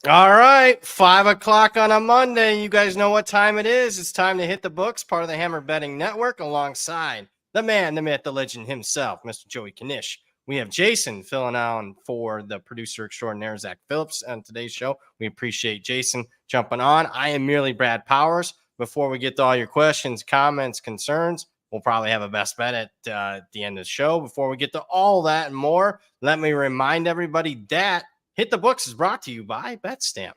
All right, 5 o'clock on a Monday. You guys know what time it is. It's time to hit the books, part of the Hammer Betting Network, alongside the man, the myth, the legend himself, Mr. Joey Knish. We have Jason filling on for the producer extraordinaire, Zach Phillips, on today's show. We appreciate Jason jumping on. I am merely Brad Powers. Before we get to all your questions, comments, concerns, we'll probably have a best bet at the end of the show. Before we get to all that and more, let me remind everybody that Hit the Books is brought to you by BetStamp.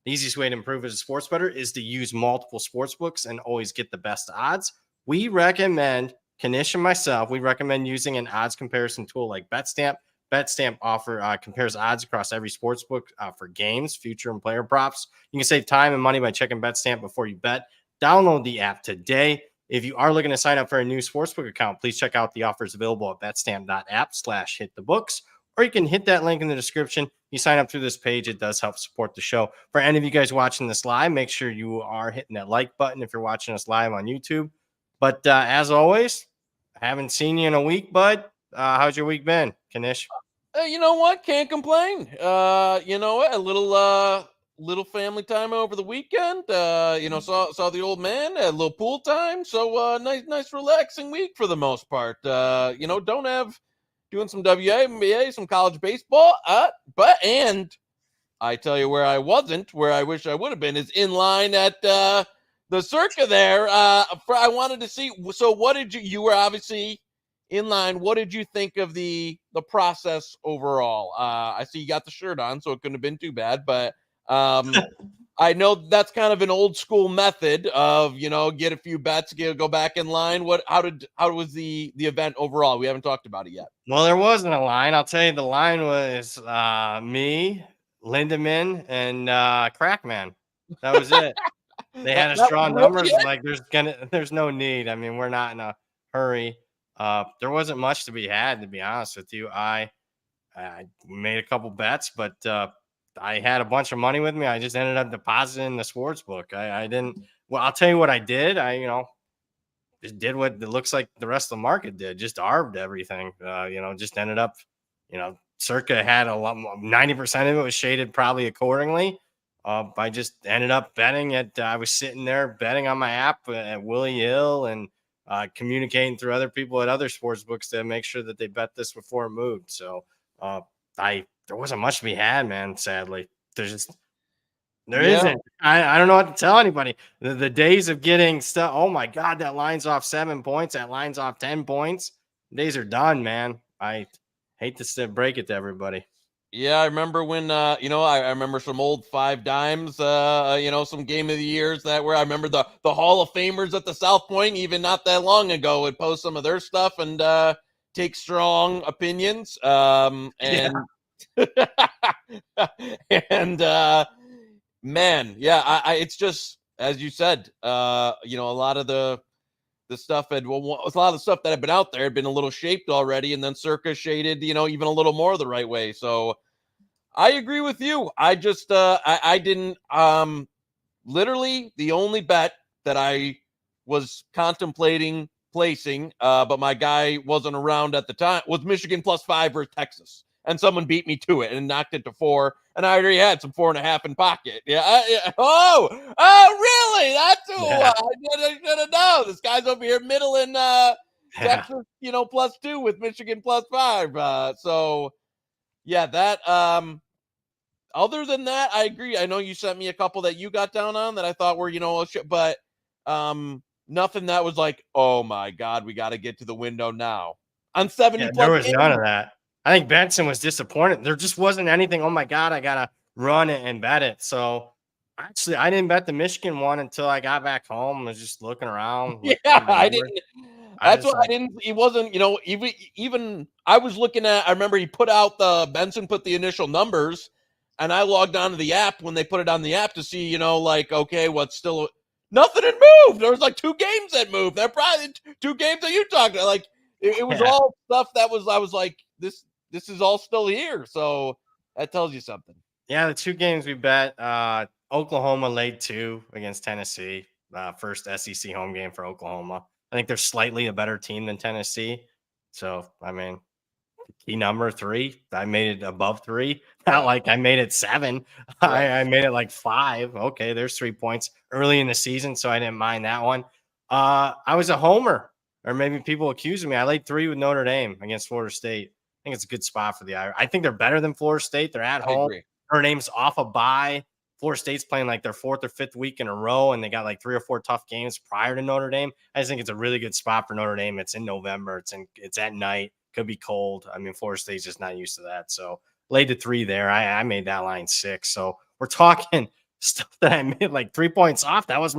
The easiest way to improve as a sports bettor is to use multiple sports books and always get the best odds. We recommend, Knish and myself, we recommend using an odds comparison tool like BetStamp. BetStamp compares odds across every sports book for games, future, and player props. You can save time and money by checking BetStamp before you bet. Download the app today. If you are looking to sign up for a new sportsbook account, please check out the offers available at betstamp.app/hitthebooks. Or you can hit that link in the description. You sign up through this page. It does help support the show. For any of you guys watching this live, make sure you are hitting that like button if you're watching us live on YouTube. But as always, I haven't seen you in a week, bud. How's your week been, Knish? You know what? Can't complain. You know what? A little family time over the weekend. Saw the old man, a little pool time. So nice relaxing week for the most part. Doing some WNBA, some college baseball. And I tell you where I wasn't, where I wish I would have been, is in line at the Circa there. I wanted to see. So what did you were obviously in line. What did you think of the process overall? I see you got the shirt on, so it couldn't have been too bad. But I know that's kind of an old school method of, get a few bets, go back in line. How was the event overall? We haven't talked about it yet. Well, there wasn't a line. I'll tell you, the line was me, Lindemann, and Crackman. That was it. They had us draw numbers. Like there's no need. I mean, we're not in a hurry. There wasn't much to be had, to be honest with you. I made a couple bets, but I had a bunch of money with me. I just ended up depositing the sports book. I didn't. Well, I'll tell you what I did. I just did what it looks like the rest of the market did. Just arbed everything. Just ended up. Circa had a lot. 90% of it was shaded probably accordingly. I just ended up betting at. I was sitting there betting on my app at Willie Hill and communicating through other people at other sports books to make sure that they bet this before it moved. So there wasn't much to be had, man. Sadly, there isn't. I don't know what to tell anybody. The days of getting stuff. Oh my God, that line's off 7 points. That line's off 10 points. The days are done, man. I hate to break it to everybody. Yeah, I remember when, I remember some old 5 dimes, some game of the years I remember the Hall of Famers at the South Point, even not that long ago, would post some of their stuff and take strong opinions. Man, yeah, it's just, as you said, a lot of the stuff a lot of the stuff that had been out there had been a little shaped already, and then Circa shaded, even a little more the right way. So I agree with you. I just, I didn't, literally the only bet that I was contemplating placing, but my guy wasn't around at the time, was Michigan +5 versus Texas. And someone beat me to it and knocked it to 4. And I already had some 4.5 in pocket. Yeah. Oh, really? That's who I didn't know. This guy's over here middling Texas, +2 with Michigan +5. So yeah, that other than that, I agree. I know you sent me a couple that you got down on that I thought were, but nothing that was like, oh my God, we got to get to the window now. On 70 there was none of that. I think Benson was disappointed. There just wasn't anything. Oh my God, I gotta run it and bet it. So actually, I didn't bet the Michigan one until I got back home. I was just looking around. Yeah, I didn't. That's what I didn't. He wasn't. Even I was looking at. I remember he put out Benson put the initial numbers, and I logged onto the app when they put it on the app to see. Okay, what's still nothing had moved. There was like 2 games that moved. They're probably 2 games that you talked about. Like it was all stuff that was. I was like this is all still here. So that tells you something. Yeah, the 2 games we bet, Oklahoma laid 2 against Tennessee. First SEC home game for Oklahoma. I think they're slightly a better team than Tennessee. So, I mean, key number 3. I made it above 3. Not like I made it 7. I made it like 5. Okay, there's 3 points early in the season, so I didn't mind that one. I was a homer, or maybe people accusing me. I laid 3 with Notre Dame against Florida State. I think it's a good spot for the Irish. I think they're better than Florida State. They're at I home. agree. Notre Dame's off a bye. Florida State's playing like their 4th or 5th week in a row, and they got like 3 or 4 tough games prior to Notre Dame. I just think it's a really good spot for Notre Dame. It's in November. It's at night. Could be cold. I mean, Florida State's just not used to that. So laid the 3 there. I made that line 6. So we're talking stuff that I made like 3 points off. That was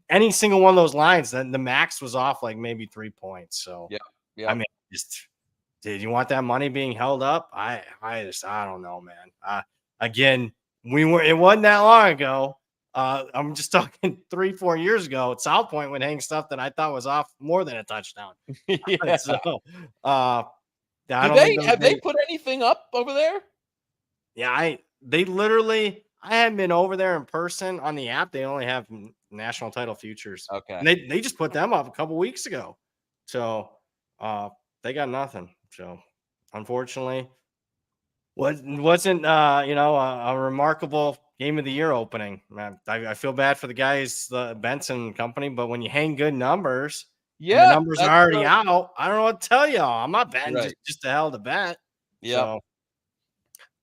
any single one of those lines. Then the max was off like maybe 3 points. So yeah. I mean, just did you want that money being held up? I don't know, man. Again, it wasn't that long ago. I'm just talking 3-4 years ago at South Point when hang stuff that I thought was off more than a touchdown. Yeah. So, have they put anything up over there? Yeah, I hadn't been over there in person. On the app, they only have national title futures. Okay. And they just put them up a couple weeks ago. So they got nothing. So unfortunately, wasn't a remarkable game of the year opening. Man, I feel bad for the guys, the Benson company, but when you hang good numbers, and the numbers are already out, I don't know what to tell y'all. I'm not betting just to hell to bet. Yeah.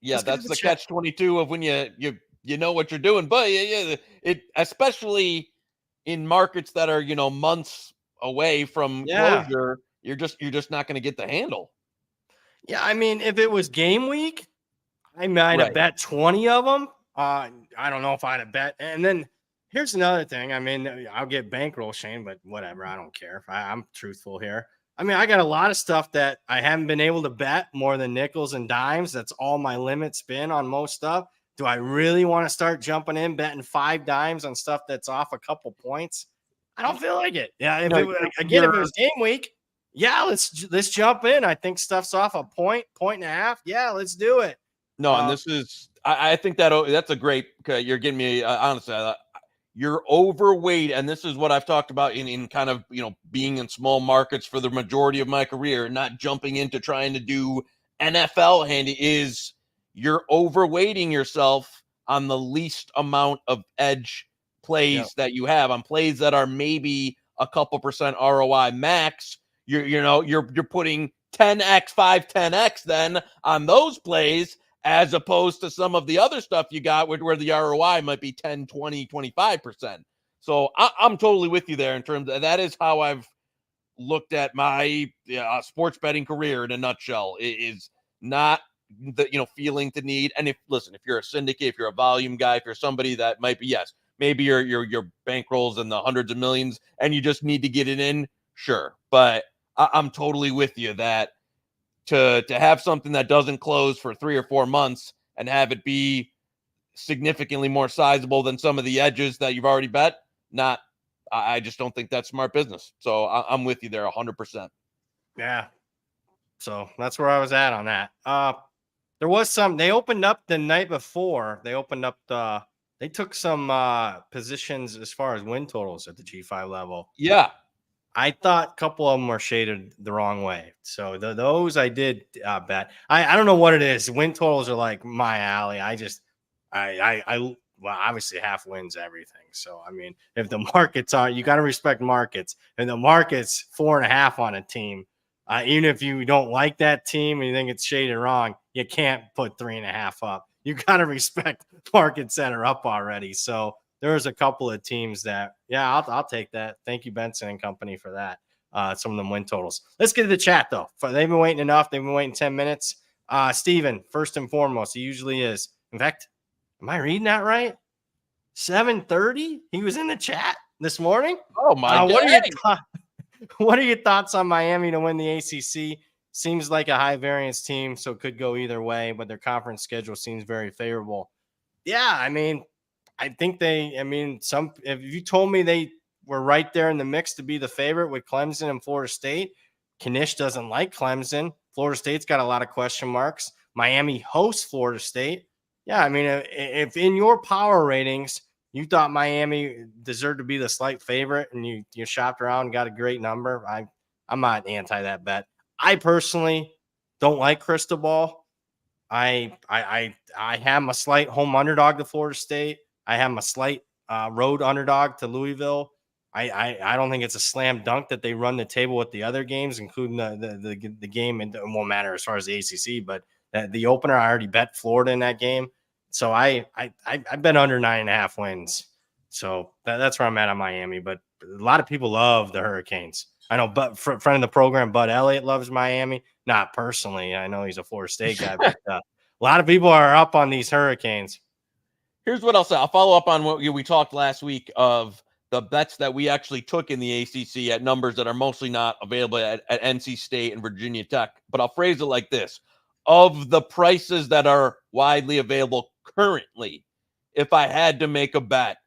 So, That's the catch-22 of when you know what you're doing. But it especially in markets that are, months away from closure, you're just not going to get the handle. Yeah, I mean, if it was game week, I might have bet 20 of them. I don't know if I'd have bet. And then here's another thing. I mean, I'll get bankroll Shane, but whatever. I don't care. I'm truthful here. I mean, I got a lot of stuff that I haven't been able to bet more than nickels and dimes. That's all my limits been on most stuff. Do I really want to start jumping in, betting 5 dimes on stuff that's off a couple points? I don't feel like it. Yeah, if it was game week, yeah, let's jump in. I think stuff's off a point and a half. Yeah, let's do it. No, and this is I think that's a great. You're getting me honestly. You're overweight, and this is what I've talked about in kind of being in small markets for the majority of my career, not jumping into trying to do NFL handy. Is you're overweighting yourself on the least amount of edge plays that you have, on plays that are maybe a couple percent ROI max. You're putting 10x, 10x then on those plays, as opposed to some of the other stuff you got where the ROI might be 10, 20, 25%. So I'm totally with you there in terms of that is how I've looked at my sports betting career in a nutshell. It is not the feeling to need. And if you're a syndicate, if you're a volume guy, if you're somebody that might be, maybe your bankrolls in the hundreds of millions and you just need to get it in, sure. But I'm totally with you that to have something that doesn't close for 3 or 4 months and have it be significantly more sizable than some of the edges that you've already bet, I just don't think that's smart business. So I'm with you there 100%. Yeah. So that's where I was at on that. There was they opened up the night before. They took some positions as far as win totals at the G5 level. Yeah. I thought a couple of them were shaded the wrong way. So those I did bet. I don't know what it is. Win totals are like my alley. Well, obviously half wins everything. So, I mean, if the markets you got to respect markets. And the market's 4.5 on a team, even if you don't like that team and you think it's shaded wrong, you can't put 3.5 up. You got to respect markets that are up already. So there's a couple of teams that, I'll take that. Thank you, Benson and company, for that. Some of them win totals. Let's get to the chat, though. They've been waiting enough. They've been waiting 10 minutes. Steven, first and foremost, he usually is. In fact, am I reading that right? 7:30? He was in the chat this morning. Oh, my God. What are your thoughts on Miami to win the ACC? Seems like a high variance team, so it could go either way, but their conference schedule seems very favorable. Yeah, I mean, I think if you told me they were right there in the mix to be the favorite with Clemson and Florida State, Knish doesn't like Clemson. Florida State's got a lot of question marks. Miami hosts Florida State. Yeah, I mean, if in your power ratings, you thought Miami deserved to be the slight favorite and you shopped around and got a great number, I'm not anti that bet. I personally don't like crystal ball. I have a slight home underdog to Florida State. I have a slight road underdog to Louisville. I don't think it's a slam dunk that they run the table with the other games, including the game, and it won't matter as far as the ACC. But the opener, I already bet Florida in that game, so I bet under 9.5 wins. So that's where I'm at on Miami. But a lot of people love the Hurricanes. I know, but friend of the program, Bud Elliott, loves Miami. Not personally. I know he's a Florida State guy, but a lot of people are up on these Hurricanes. Here's what I'll say. I'll follow up on what we talked last week of the bets that we actually took in the ACC at numbers that are mostly not available at NC State and Virginia Tech. But I'll phrase it like this. Of the prices that are widely available currently, if I had to make a bet,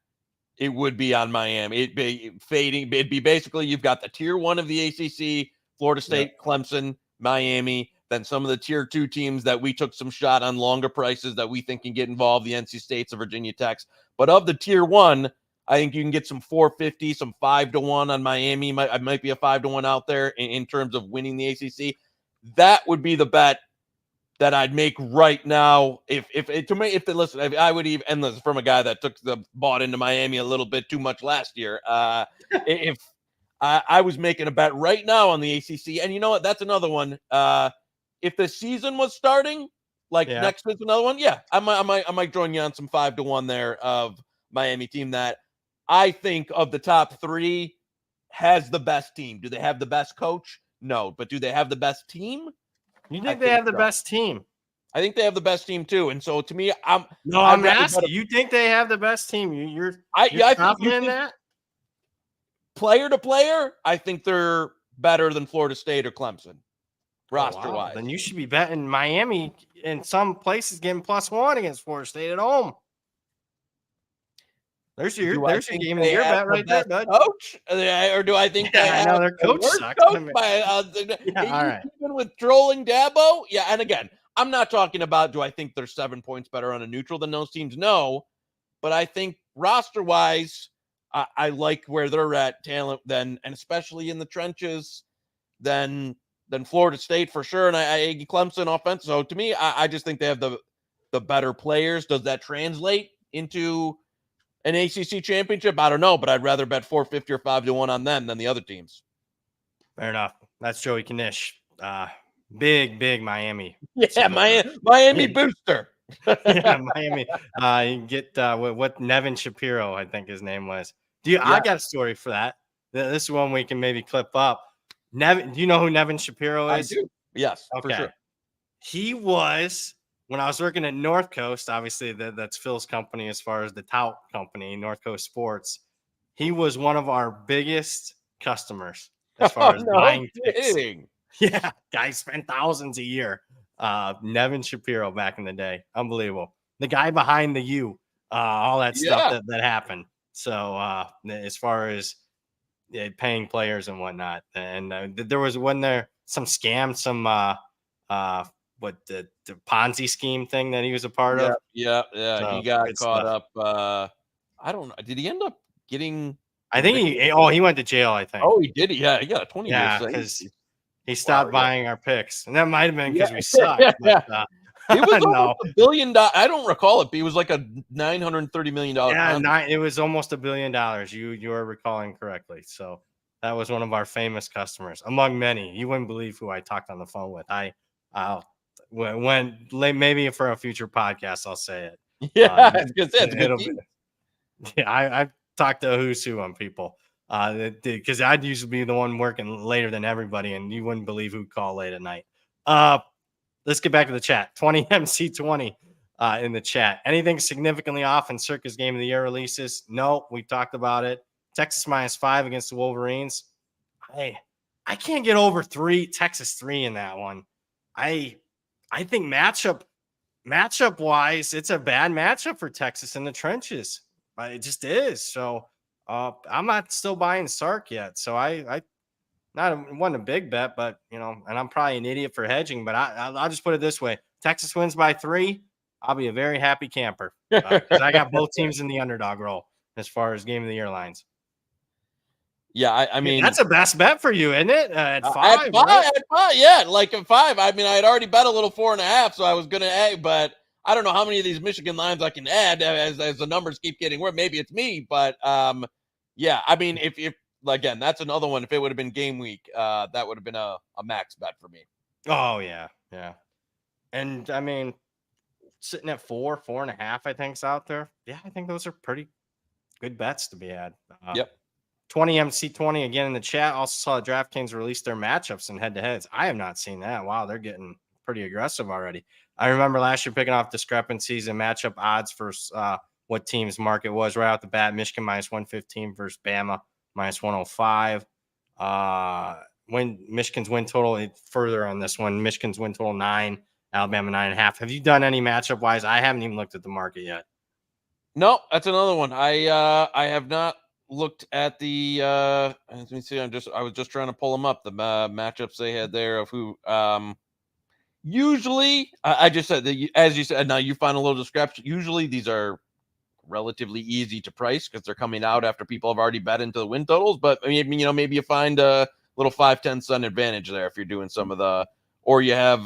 it would be on Miami. It'd be fading. It'd be basically you've got the tier 1 of the ACC, Florida State, Clemson, Miami, then some of the tier 2 teams that we took some shot on longer prices that we think can get involved, the NC States, the Virginia Techs. But of the tier 1, I think you can get some 450, some 5-1 on Miami. Might be a 5-1 out there in terms of winning the ACC. That would be the bet that I'd make right now. Listen, I would even, and listen, from a guy that bought into Miami a little bit too much last year. If I was making a bet right now on the ACC, and you know what, that's another one. If the season was starting, next week's another one, I might join you on some 5-1 there of Miami team that I think of the top 3 has the best team. Do they have the best coach? No, but do they have the best team? You think they have the best team? I think they have the best team too. And so to me, I'm asking. You think they have the best team? You're confident in that? Player to player, I think they're better than Florida State or Clemson, roster-wise. Then you should be betting Miami in some places getting +1 against Florida State at home. There's your game of the year bet right there, bud. Coach, or do I think they have their coach sucks? All right. Even with trolling Dabo, and again, I'm not talking about do I think they're 7 points better on a neutral than those teams? No, but I think roster-wise, I like where they're at talent and especially in the trenches than Florida State for sure, and I Clemson offense. So to me, I just think they have the better players. Does that translate into an ACC championship? I don't know, but I'd rather bet 450 or 5-1 on them than the other teams. Fair enough. That's Joey Knish. Big Miami. Yeah, Miami booster. Miami. You can get what Nevin Shapiro, I think his name was. I got a story for that. This is one we can maybe clip up. Nevin, do you know who Nevin Shapiro is? I do. Yes, okay. For sure. He was, when I was working at North Coast, obviously that's Phil's company as far as the tout company, North Coast Sports. He was one of our biggest customers as far as buying picks. Yeah, guy spent thousands a year. Nevin Shapiro back in the day. Unbelievable. The guy behind the U, all that stuff that happened. So as far as paying players and whatnot, and there was some scam, some the Ponzi scheme thing that he was a part of. Yeah. So, he got caught up. I don't know. Did he end up getting? I think he went to jail. I think. Oh, he did. Yeah, he got a 20 year because he stopped buying our picks, and that might have been because we sucked. But, it was almost $1 billion. I don't recall it, but it was like a $930 million. It was almost $1 billion. You are recalling correctly. So that was one of our famous customers, among many. You wouldn't believe who I talked on the phone with. When maybe for a future podcast, I'll say it. Yeah, I've talked to a who's who on people because I'd usually be the one working later than everybody, and you wouldn't believe who'd call late at night. Let's get back to the chat. 20 MC20 in the chat. Anything significantly off in Circa's game of the year releases? No, we talked about it. Texas -5 against the Wolverines. I can't get over Texas 3 in that one. I think matchup wise, it's a bad matchup for Texas in the trenches. It just is. So I'm not still buying Sark yet. So I wasn't a big bet, but and I'm probably an idiot for hedging, but I'll just put it this way. Texas wins by 3. I'll be a very happy camper because I got both teams in the underdog role as far as game of the year lines. Yeah, I mean, that's a best bet for you, isn't it? At at 5, five, right? at 5, yeah, like at 5. I mean, I had already bet a little 4.5, so I was gonna add, but I don't know how many of these Michigan lines I can add as the numbers keep getting worse. Maybe it's me, but yeah, I mean, if again, that's another one. If it would have been game week, that would have been a max bet for me. Oh yeah, yeah. And I mean, sitting at 4.5, I think's out there. Yeah, I think those are pretty good bets to be had. Yep. 20 MC20 again in the chat. Also saw DraftKings release their matchups and head to heads. I have not seen that. Wow, they're getting pretty aggressive already. I remember last year picking off discrepancies and matchup odds for what team's market was right out the bat. Michigan -115 versus Bama -105. When Michigan's win total further on this one, Michigan's win total 9, Alabama 9.5. Have you done any matchup wise? I haven't even looked at the market yet. No, that's another one. I have not looked at the let me see. I was just trying to pull them up, the matchups they had there of who usually I just said that as you said, now you find a little discrepancy. Usually these are relatively easy to price because they're coming out after people have already bet into the win totals, but maybe maybe you find a little 5-10 cent advantage there if you're doing some of the, or you have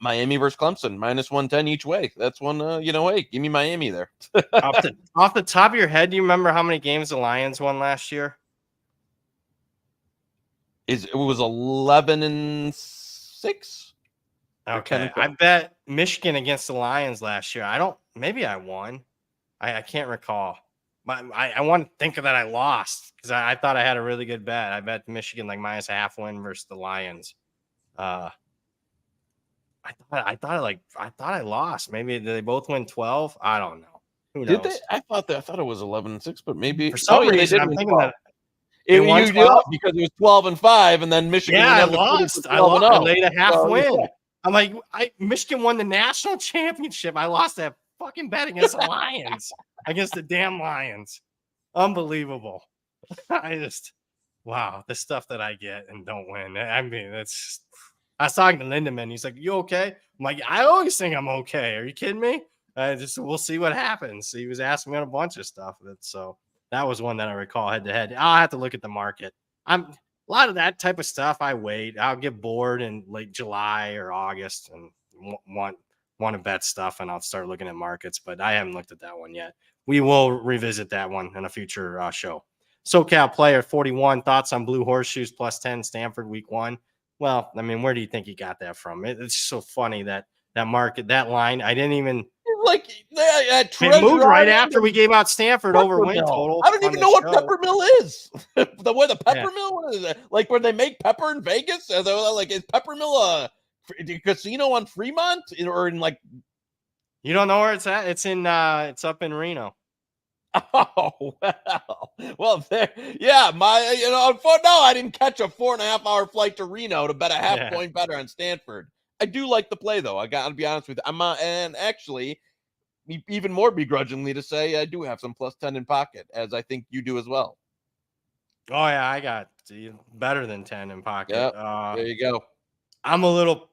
Miami versus Clemson -110 each way. That's one. Hey, give me Miami there. off the top of your head, do you remember how many games the Lions won last year? It was 11-6. Okay, I bet Michigan against the Lions last year. Maybe I won. I can't recall. I want to think of that I lost because I thought I had a really good bet. I bet Michigan like -0.5 win versus the Lions. I thought I lost. Maybe they both win 12. I don't know. Who knows? Did they? I thought it was 11-6, but maybe For some they reason did I'm win thinking 12. that they You won did 12. because it was 12-5, and then Michigan. Yeah, I went undefeated lost. for I lost. I 12-0. laid a half So, win. yeah. I'm like, Michigan won the national championship. I lost that fucking bet against the Lions, against the damn Lions. Unbelievable. Wow, the stuff that I get and don't win. I mean, I was talking to Lindemann. He's like, "You okay?" I'm like, "I always think I'm okay. Are you kidding me?" We'll see what happens. He was asking me on a bunch of stuff. So that was one that I recall head to head. I'll have to look at the market. A lot of that type of stuff. I wait. I'll get bored in late July or August and want to bet stuff, and I'll start looking at markets. But I haven't looked at that one yet. We will revisit that one in a future show. SoCal player 41 thoughts on Blue Horseshoes +10 Stanford week 1. Well, I mean, where do you think he got that from? It's so funny that market, that line. I didn't even Like it moved right after we gave out Stanford over win total. I don't even know what Peppermill is. The Yeah. Peppermill, what is it? Like where they make pepper in Vegas? Like, is Peppermill a casino on Fremont or in like? You don't know where it's at? It's in it's up in Reno. Oh well, there. Yeah, I didn't catch a 4.5-hour flight to Reno to bet a half point better on Stanford. I do like the play though. I got to be honest with you. And actually, even more begrudgingly to say, I do have some +10 in pocket, as I think you do as well. Oh yeah, I got better than 10 in pocket. Yep. There you go. I'm a little.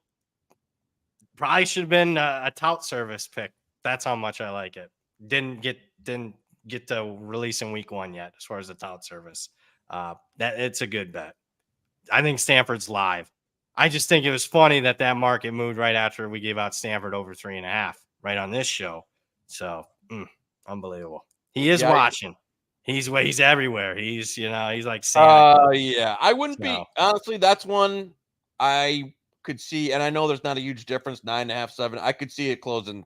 Probably should have been a tout service pick. That's how much I like it. Didn't get to release in week 1 yet, as far as the tout service. That it's a good bet. I think Stanford's live. I just think it was funny that market moved right after we gave out Stanford over 3.5 right on this show. So unbelievable. He is watching. He's everywhere. He's like Santa. Yeah. I wouldn't be honestly. That's one I could see, and I know there's not a huge difference. 9.5, 7. I could see it closing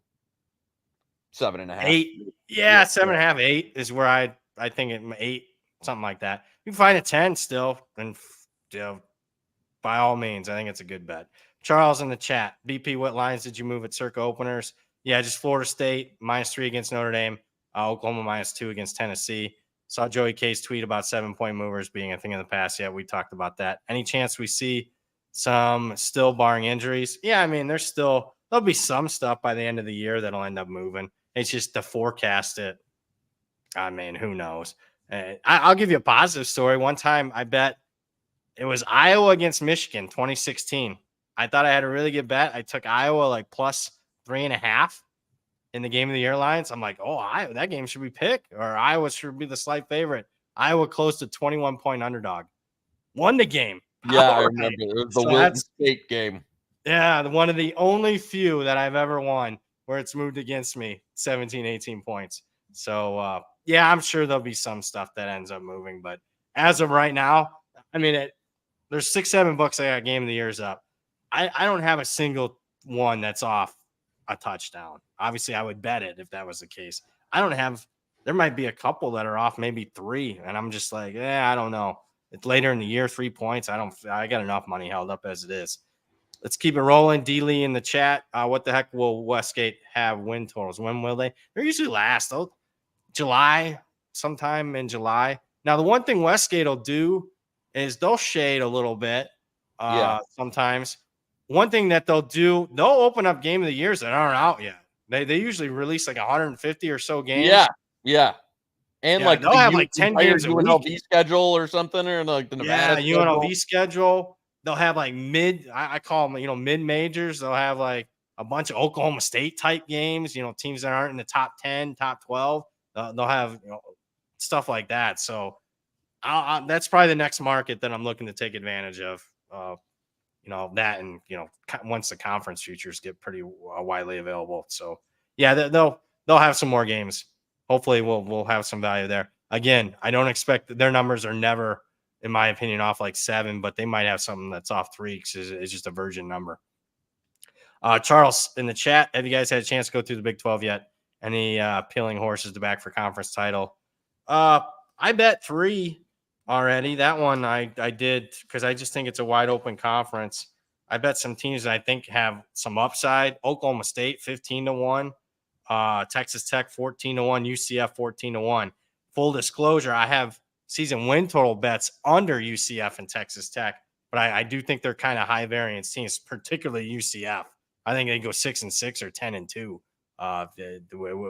7.5. 8. Yeah, 7.5, 8 is where I think it 8, something like that. You can find a 10 still, and by all means, I think it's a good bet. Charles in the chat. BP, what lines did you move at Circa openers? Yeah, just Florida State -3 against Notre Dame. Oklahoma -2 against Tennessee. Saw Joey K's tweet about 7-point movers being a thing in the past. Yeah, we talked about that. Any chance we see some still barring injuries? Yeah, I mean, there'll be some stuff by the end of the year that'll end up moving. It's just to forecast it. I mean, who knows? I'll give you a positive story. One time I bet it was Iowa against Michigan, 2016. I thought I had a really good bet. I took Iowa like +3.5 in the game of the year lines. I'm like, oh, that game should be picked, or Iowa should be the slight favorite. Iowa close to 21-point underdog. Won the game. Yeah, I Outright. remember. It was the So Wilton State game. Yeah, one of the only few that I've ever won where it's moved against me 17, 18 points. So, yeah, I'm sure there'll be some stuff that ends up moving. But as of right now, I mean, there's 6, 7 books I got game of the year's up. I don't have a single one that's off a touchdown. Obviously, I would bet it if that was the case. I don't have – there might be a couple that are off, maybe 3, and I'm just like, I don't know. It's later in the year, 3 points. I got enough money held up as it is. Let's keep it rolling. D. Lee in the chat. What the heck will Westgate have win totals? When will they? They're usually last. July, sometime in July. Now, the one thing Westgate will do is they'll shade a little bit sometimes. One thing that they'll do, they'll open up game of the years that aren't out yet. They usually release like 150 or so games. Yeah. And like they'll have like 10 games a UNLV week. schedule or something, or like the Nevada UNLV schedule. They'll have like I call them, mid majors. They'll have like a bunch of Oklahoma State type games, teams that aren't in the top 10, top 12. They'll have, stuff like that. So that's probably the next market that I'm looking to take advantage of. That and, once the conference futures get pretty widely available. So yeah, they'll have some more games. Hopefully we'll have some value there. Again, I don't expect their numbers are never, in my opinion, off like 7, but they might have something that's off 3 because it's just a virgin number. Charles in the chat, have you guys had a chance to go through the Big 12 yet? Any peeling horses to back for conference title? I bet 3 already. That one I did because I just think it's a wide open conference. I bet some teams that I think have some upside. Oklahoma State 15-1, Texas Tech 14-1, UCF 14-1. Full disclosure, I have season win total bets under UCF and Texas Tech, but I do think they're kind of high variance teams, particularly UCF. I think they go 6-6 or 10-2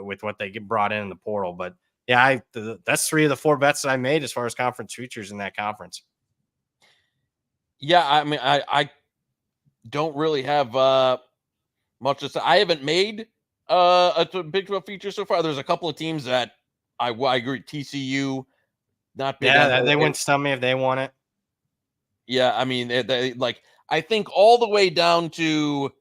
with what they get brought in the portal. But yeah, that's 3 of the 4 bets that I made as far as conference futures in that conference. Yeah, I mean, I don't really have much to say. I haven't made a Big 12 feature so far. There's a couple of teams that I agree. TCU, not big. Yeah, they wouldn't stun me if they won it. Yeah, I mean, I think all the way down to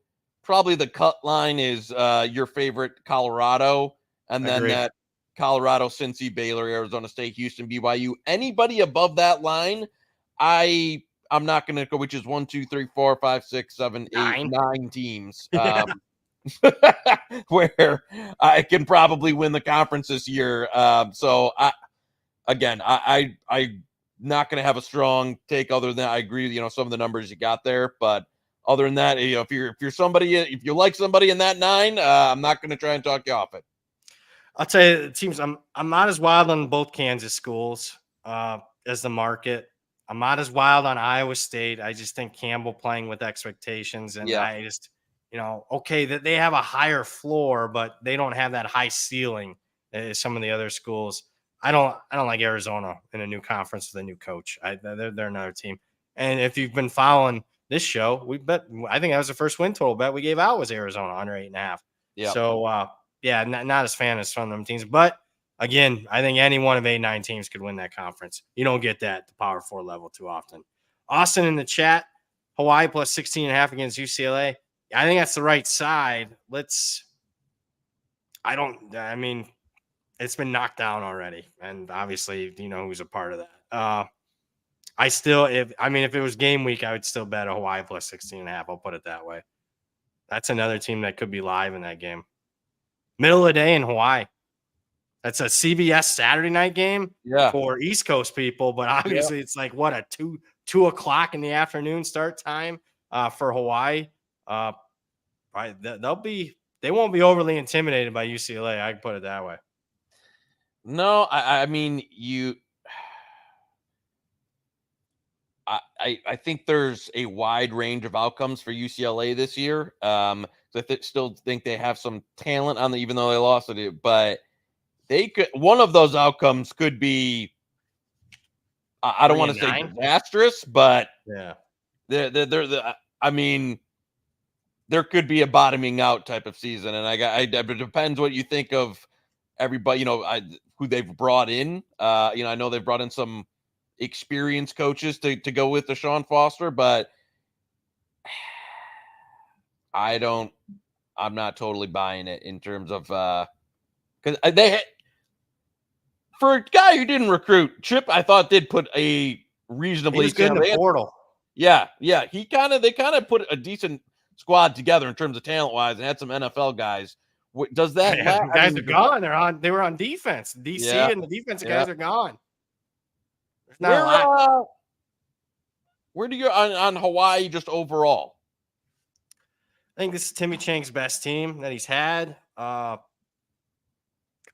probably the cut line is your favorite Colorado, and then that Colorado, Cincy, Baylor, Arizona State, Houston, BYU. Anybody above that line, I'm not going to go, which is 1, 2, 3, 4, 5, 6, 7, 8, 9 teams. Where I can probably win the conference this year. So I'm not going to have a strong take other than I agree, some of the numbers you got there, but other than that, if you're somebody, if you like somebody in that 9, I'm not going to try and talk you off it. I'll tell you, the teams, I'm not as wild on both Kansas schools as the market. I'm not as wild on Iowa State. I just think Campbell playing with expectations, and I just, okay, that they have a higher floor, but they don't have that high ceiling as some of the other schools. I don't like Arizona in a new conference with a new coach. They're another team. And if you've been following this show, I think that was the first win total bet we gave out was Arizona under 8.5. Yeah. So not as fan as some of them teams, but again, I think any one of 8, 9 teams could win that conference. You don't get that at the Power 4 level too often. Austin in the chat, Hawaii plus 16.5 against UCLA. I think that's the right side. It's been knocked down already, and obviously, who's a part of that. If it was game week, I would still bet a Hawaii plus 16.5. I'll put it that way. That's another team that could be live in that game. Middle of the day in Hawaii. That's a CBS Saturday night game for East Coast people, but obviously it's like what a 2 o'clock in the afternoon start time for Hawaii. They won't be overly intimidated by UCLA. I can put it that way. No, I mean, I think there's a wide range of outcomes for UCLA this year. I still think they have some talent on even though they lost it, but they could. One of those outcomes could be, I don't want to say disastrous, but I mean, there could be a bottoming out type of season, and it depends what you think of everybody, who they've brought in. I know they've brought in some experienced coaches to go with Deshaun Foster, but I'm not totally buying it in terms of because for a guy who didn't recruit, Chip, I thought did put a reasonably. He was good in the portal. Yeah. They kind of put a decent squad together in terms of talent wise, and had some NFL guys. Does that guys are gone? They were on defense. DC and the defensive guys are gone. There's not a lot. Where do you on Hawaii just overall? I think this is Timmy Chang's best team that he's had.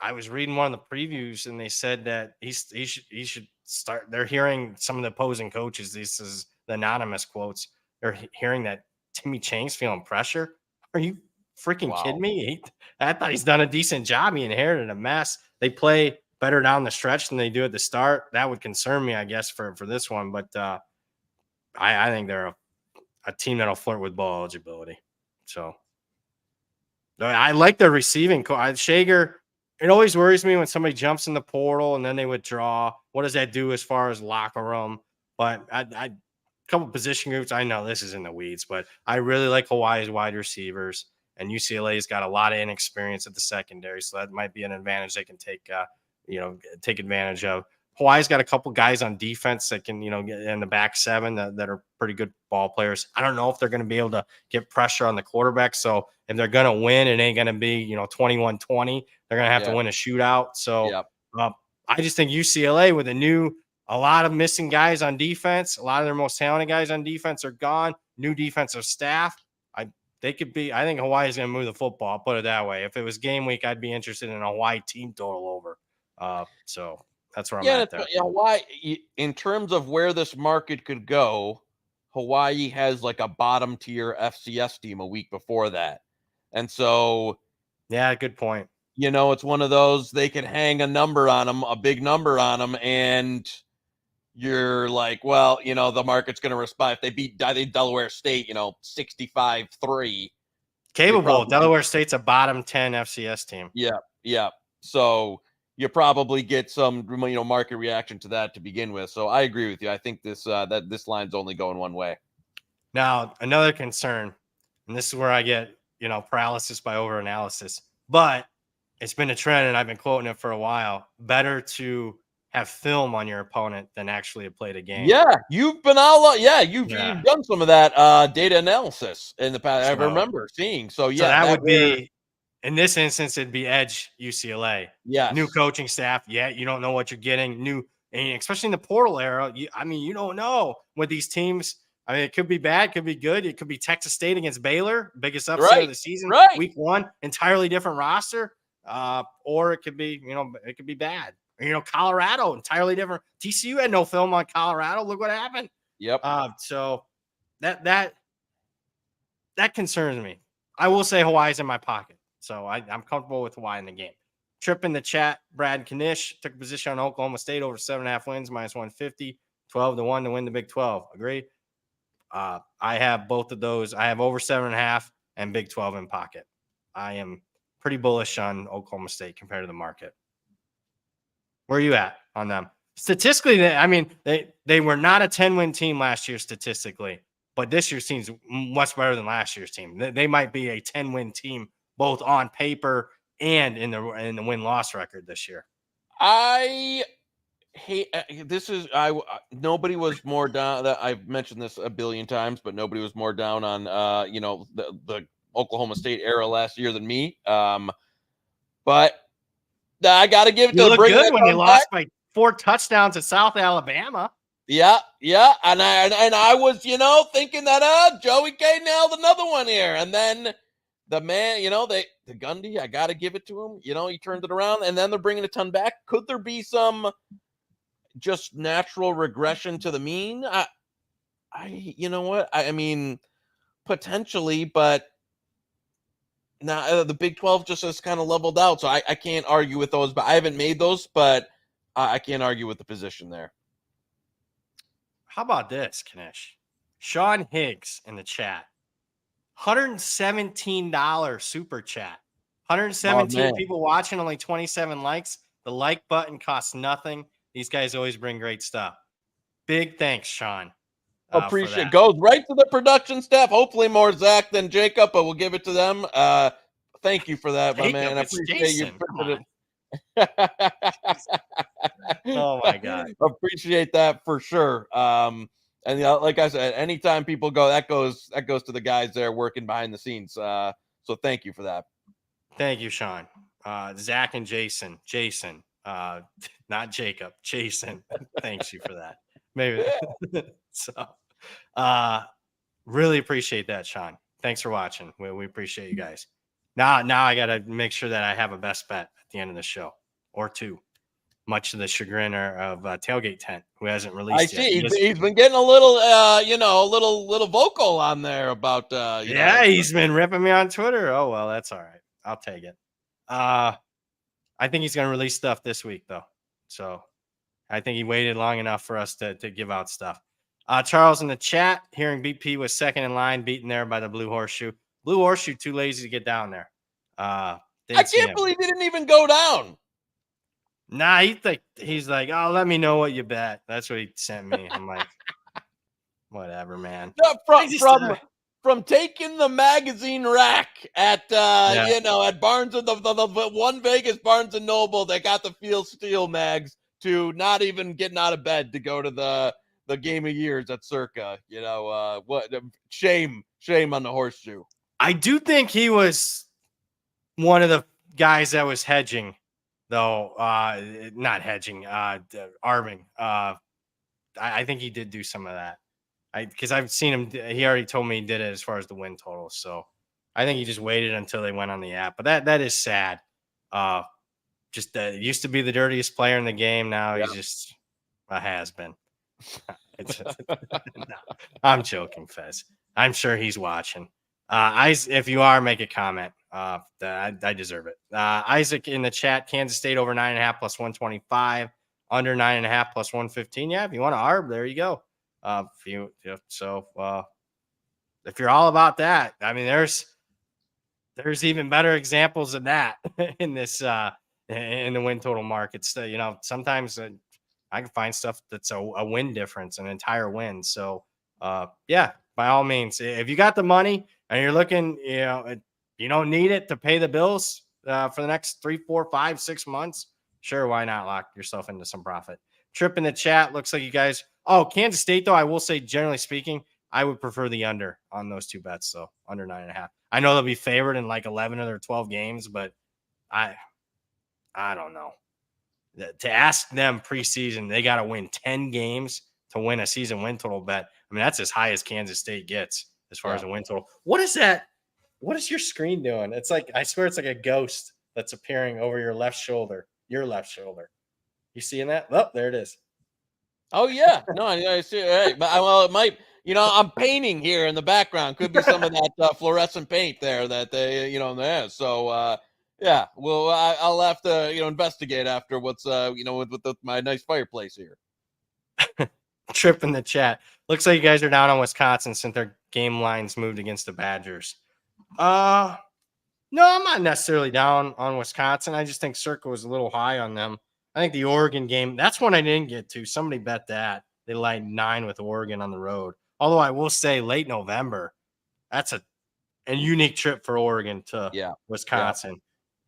I was reading one of the previews, and they said that he should start. They're hearing some of the opposing coaches. This is the anonymous quotes. They're hearing that Timmy Chang's feeling pressure. Are you freaking kidding me? I thought he's done a decent job. He inherited a mess. They play better down the stretch than they do at the start. That would concern me, I guess, for this one. But I think they're a team that'll flirt with bowl eligibility. So I like their receiving. Shager. It always worries me when somebody jumps in the portal and then they withdraw. What does that do as far as locker room? But a couple position groups, I know this is in the weeds, but I really like Hawaii's wide receivers, and UCLA's got a lot of inexperience at the secondary, so that might be an advantage they can take advantage of. Hawaii's got a couple guys on defense that can, get in the back seven that are pretty good ball players. I don't know if they're going to be able to get pressure on the quarterback. So if they're going to win, it ain't going to be, 21-20. They're going to have to win a shootout. So I just think UCLA with a lot of missing guys on defense, a lot of their most talented guys on defense are gone. New defensive staff. I think Hawaii is going to move the football. I'll put it that way. If it was game week, I'd be interested in a Hawaii team total over. So that's where I'm at there. Hawaii, in terms of where this market could go, Hawaii has like a bottom tier FCS team a week before that. And so, yeah, good point. It's one of those, they can hang a number on them, a big number on them. And you're like, well, the market's going to respond if they beat Delaware State, 65-3. Capable. Delaware State's a bottom 10 FCS team. Yeah. So you probably get some, market reaction to that to begin with. So I agree with you. I think this line's only going one way. Now, another concern, and this is where I get, paralysis by overanalysis, but it's been a trend and I've been quoting it for a while. Better to have film on your opponent than actually play the game. Yeah, you've been you've done some of that data analysis in the past. I remember seeing. So that would be, in this instance, it'd be edge UCLA. Yeah. New coaching staff. Yeah. You don't know what you're getting. And especially in the portal era. You don't know with these teams. I mean, it could be bad, could be good. It could be Texas State against Baylor, biggest upset of the season. Week one, entirely different roster. Or it could be, it could be bad. Colorado, entirely different. TCU had no film on Colorado. Look what happened. Yep. So that concerns me. I will say Hawaii's in my pocket. So I'm comfortable with Hawaii in the game. Trip in the chat, Brad Knish took a position on Oklahoma State over 7.5 wins, -150, 12-1 to win the Big 12. Agree? I have both of those. I have over 7.5 and Big 12 in pocket. I am pretty bullish on Oklahoma State compared to the market. Where are you at on them? Statistically, they were not a 10-win team last year statistically, but this year's team's much better than last year's team. They might be a 10-win team both on paper and in the win-loss record this year. I hate this. Nobody was more down. I've mentioned this a billion times, but nobody was more down on the Oklahoma State era last year than me. But I got to give it to the Bring good when they lost by 4 touchdowns at South Alabama. Yeah, and I was thinking that Joey K nailed another one here, and then the man, the Gundy, I got to give it to him. He turned it around, and then they're bringing a ton back. Could there be some just natural regression to the mean? I mean, potentially, but now the Big 12 just has kind of leveled out, so I can't argue with those. But I haven't made those, but I can't argue with the position there. How about this, Knish? Sean Higgs in the chat. $117 super chat. 117 people watching, only 27 likes. The like button costs nothing. These guys always bring great stuff. Big thanks, Sean. Appreciate it. Goes right to the production staff. Hopefully more Zach than Jacob, but we'll give it to them. Thank you for that, my man. I appreciate Jason. you. Oh my God. Appreciate that for sure. And like I said, anytime people go, that goes to the guys there working behind the scenes. So thank you for that. Thank you, Sean. Zach and Jason, not Jacob, Jason. Thanks you for that. Maybe. So, really appreciate that, Sean. Thanks for watching. We appreciate you guys. Now I got to make sure that I have a best bet at the end of the show or two, much to the chagrin of Tailgate Tent, who hasn't released yet. He's been getting a little, little vocal on there about, he's been ripping me on Twitter. Oh, well, that's all right. I'll take it. I think he's going to release stuff this week, though. So I think he waited long enough for us to give out stuff. Charles in the chat, hearing BP was second in line, beaten there by the Blue Horseshoe. Blue Horseshoe, too lazy to get down there. I can't believe he didn't even go down. Nah, he's like, oh, let me know what you bet. That's what he sent me. I'm like, whatever, man. From taking the magazine rack at at Barnes and the one Vegas Barnes and Noble that got the Field Steel mags to not even getting out of bed to go to the Game of Years at Circa. What shame on the Horseshoe. I do think he was one of the guys that was hedging, though. Not hedging, arming. I think he did do some of that. Because I've seen him. He already told me he did it as far as the win total. So I think he just waited until they went on the app. But that is sad. Just used to be the dirtiest player in the game. Now he's just a has-been. No, I'm joking, Fez. I'm sure he's watching. If you are, make a comment. I deserve it. Isaac in the chat, Kansas State over 9.5 plus 125, under 9.5 plus 115. Yeah, if you want to arb, there you go. If you're all about that, I mean, there's even better examples of that in this in the win total markets. Sometimes I can find stuff that's a win difference, an entire win. So by all means, if you got the money and you're looking, you don't need it to pay the bills for the next 3, 4, 5, 6 months. Sure, why not lock yourself into some profit? Trip in the chat, looks like you guys. Oh, Kansas State, though, I will say, generally speaking, I would prefer the under on those two bets, so under 9.5. I know they'll be favored in like 11 of their 12 games, but I don't know. To ask them preseason, they got to win 10 games to win a season win total bet. I mean, that's as high as Kansas State gets as far as a win total. What is that? What is your screen doing? It's like, I swear it's like a ghost that's appearing over your left shoulder. Your left shoulder. You seeing that? Oh, there it is. Oh, yeah. No, I see. Right. But it might, I'm painting here in the background. Could be some of that fluorescent paint there that they, there. So, yeah, well, I'll have to, investigate after what's, with my nice fireplace here. Trip in the chat. Looks like you guys are down on Wisconsin since their game lines moved against the Badgers. No, I'm not necessarily down on Wisconsin. I just think Circa was a little high on them. I think the Oregon game, that's one I didn't get to. Somebody bet that. They lined 9 with Oregon on the road. Although I will say late November, that's a unique trip for Oregon to Wisconsin. Yeah.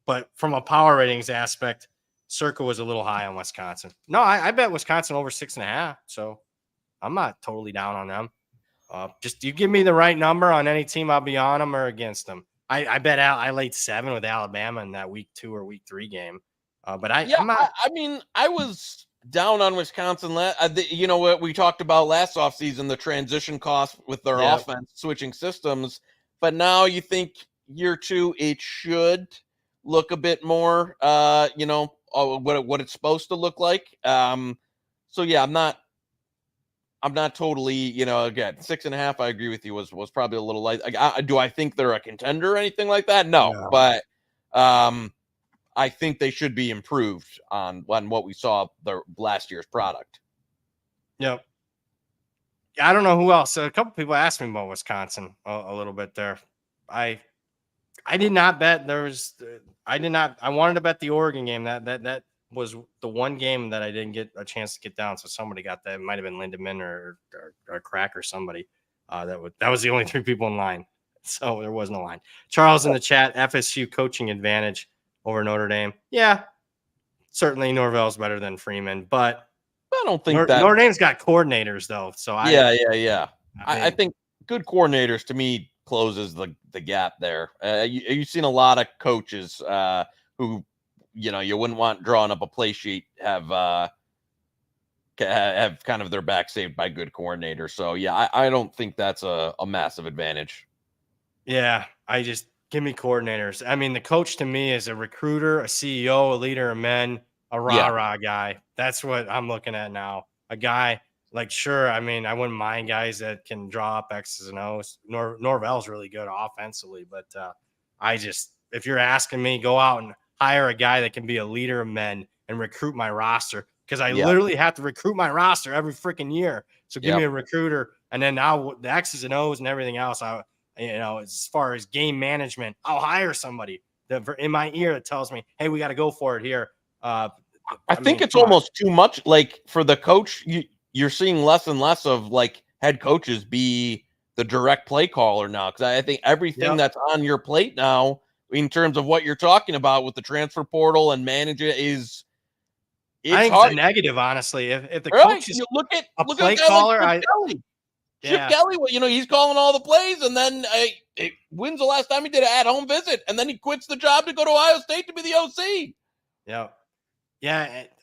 But from a power ratings aspect, Circa was a little high on Wisconsin. No, I bet Wisconsin over 6.5. So I'm not totally down on them. Just you give me the right number on any team, I'll be on them or against them. I bet I laid 7 with Alabama in that week 2 or week 3 game. But I was down on Wisconsin. What we talked about last offseason, the transition cost with their offense switching systems. But now you think year 2, it should look a bit more, what it's supposed to look like. So yeah, I'm not totally, again, 6.5. I agree with you. Was probably a little light. Do I think they're a contender or anything like that? No. But I think they should be improved on what we saw the last year's product. Yep. I don't know who else. A couple people asked me about Wisconsin a little bit there. I I did not bet. I wanted to bet the Oregon game. That was the one game that I didn't get a chance to get down. So somebody got that. It might have been Lindemann or Crack or somebody. That was the only 3 people in line. So there wasn't a line. Charles in the chat, FSU coaching advantage over Notre Dame. Yeah, certainly Norvell's better than Freeman, but I don't think that Notre Dame's got coordinators though. So yeah. I think good coordinators to me closes the gap there. You've seen a lot of coaches who, you wouldn't want drawing up a play sheet have kind of their back saved by good coordinators. So yeah, I don't think that's a massive advantage. Yeah, give me coordinators. I mean, the coach to me is a recruiter, a CEO, a leader of men, a rah-rah guy. That's what I'm looking at now. A guy sure, I mean, I wouldn't mind guys that can draw up X's and O's. Norvell's really good offensively, but if you're asking me, go out and hire a guy that can be a leader of men and recruit my roster, because I literally have to recruit my roster every freaking year. So give me a recruiter, and then now the X's and O's and everything else, as far as game management, I'll hire somebody in my ear that tells me, hey, we got to go for it here. I think it's almost too much. Like for the coach, you're seeing less and less of head coaches be the direct play caller now. Because I think everything that's on your plate now, in terms of what you're talking about with the transfer portal and manage it, it's hard. It's a negative, honestly. If the coach is look at play caller, Chip Kelly, he's calling all the plays, and then when's the last time he did an at-home visit? And then he quits the job to go to Ohio State to be the OC. Yeah.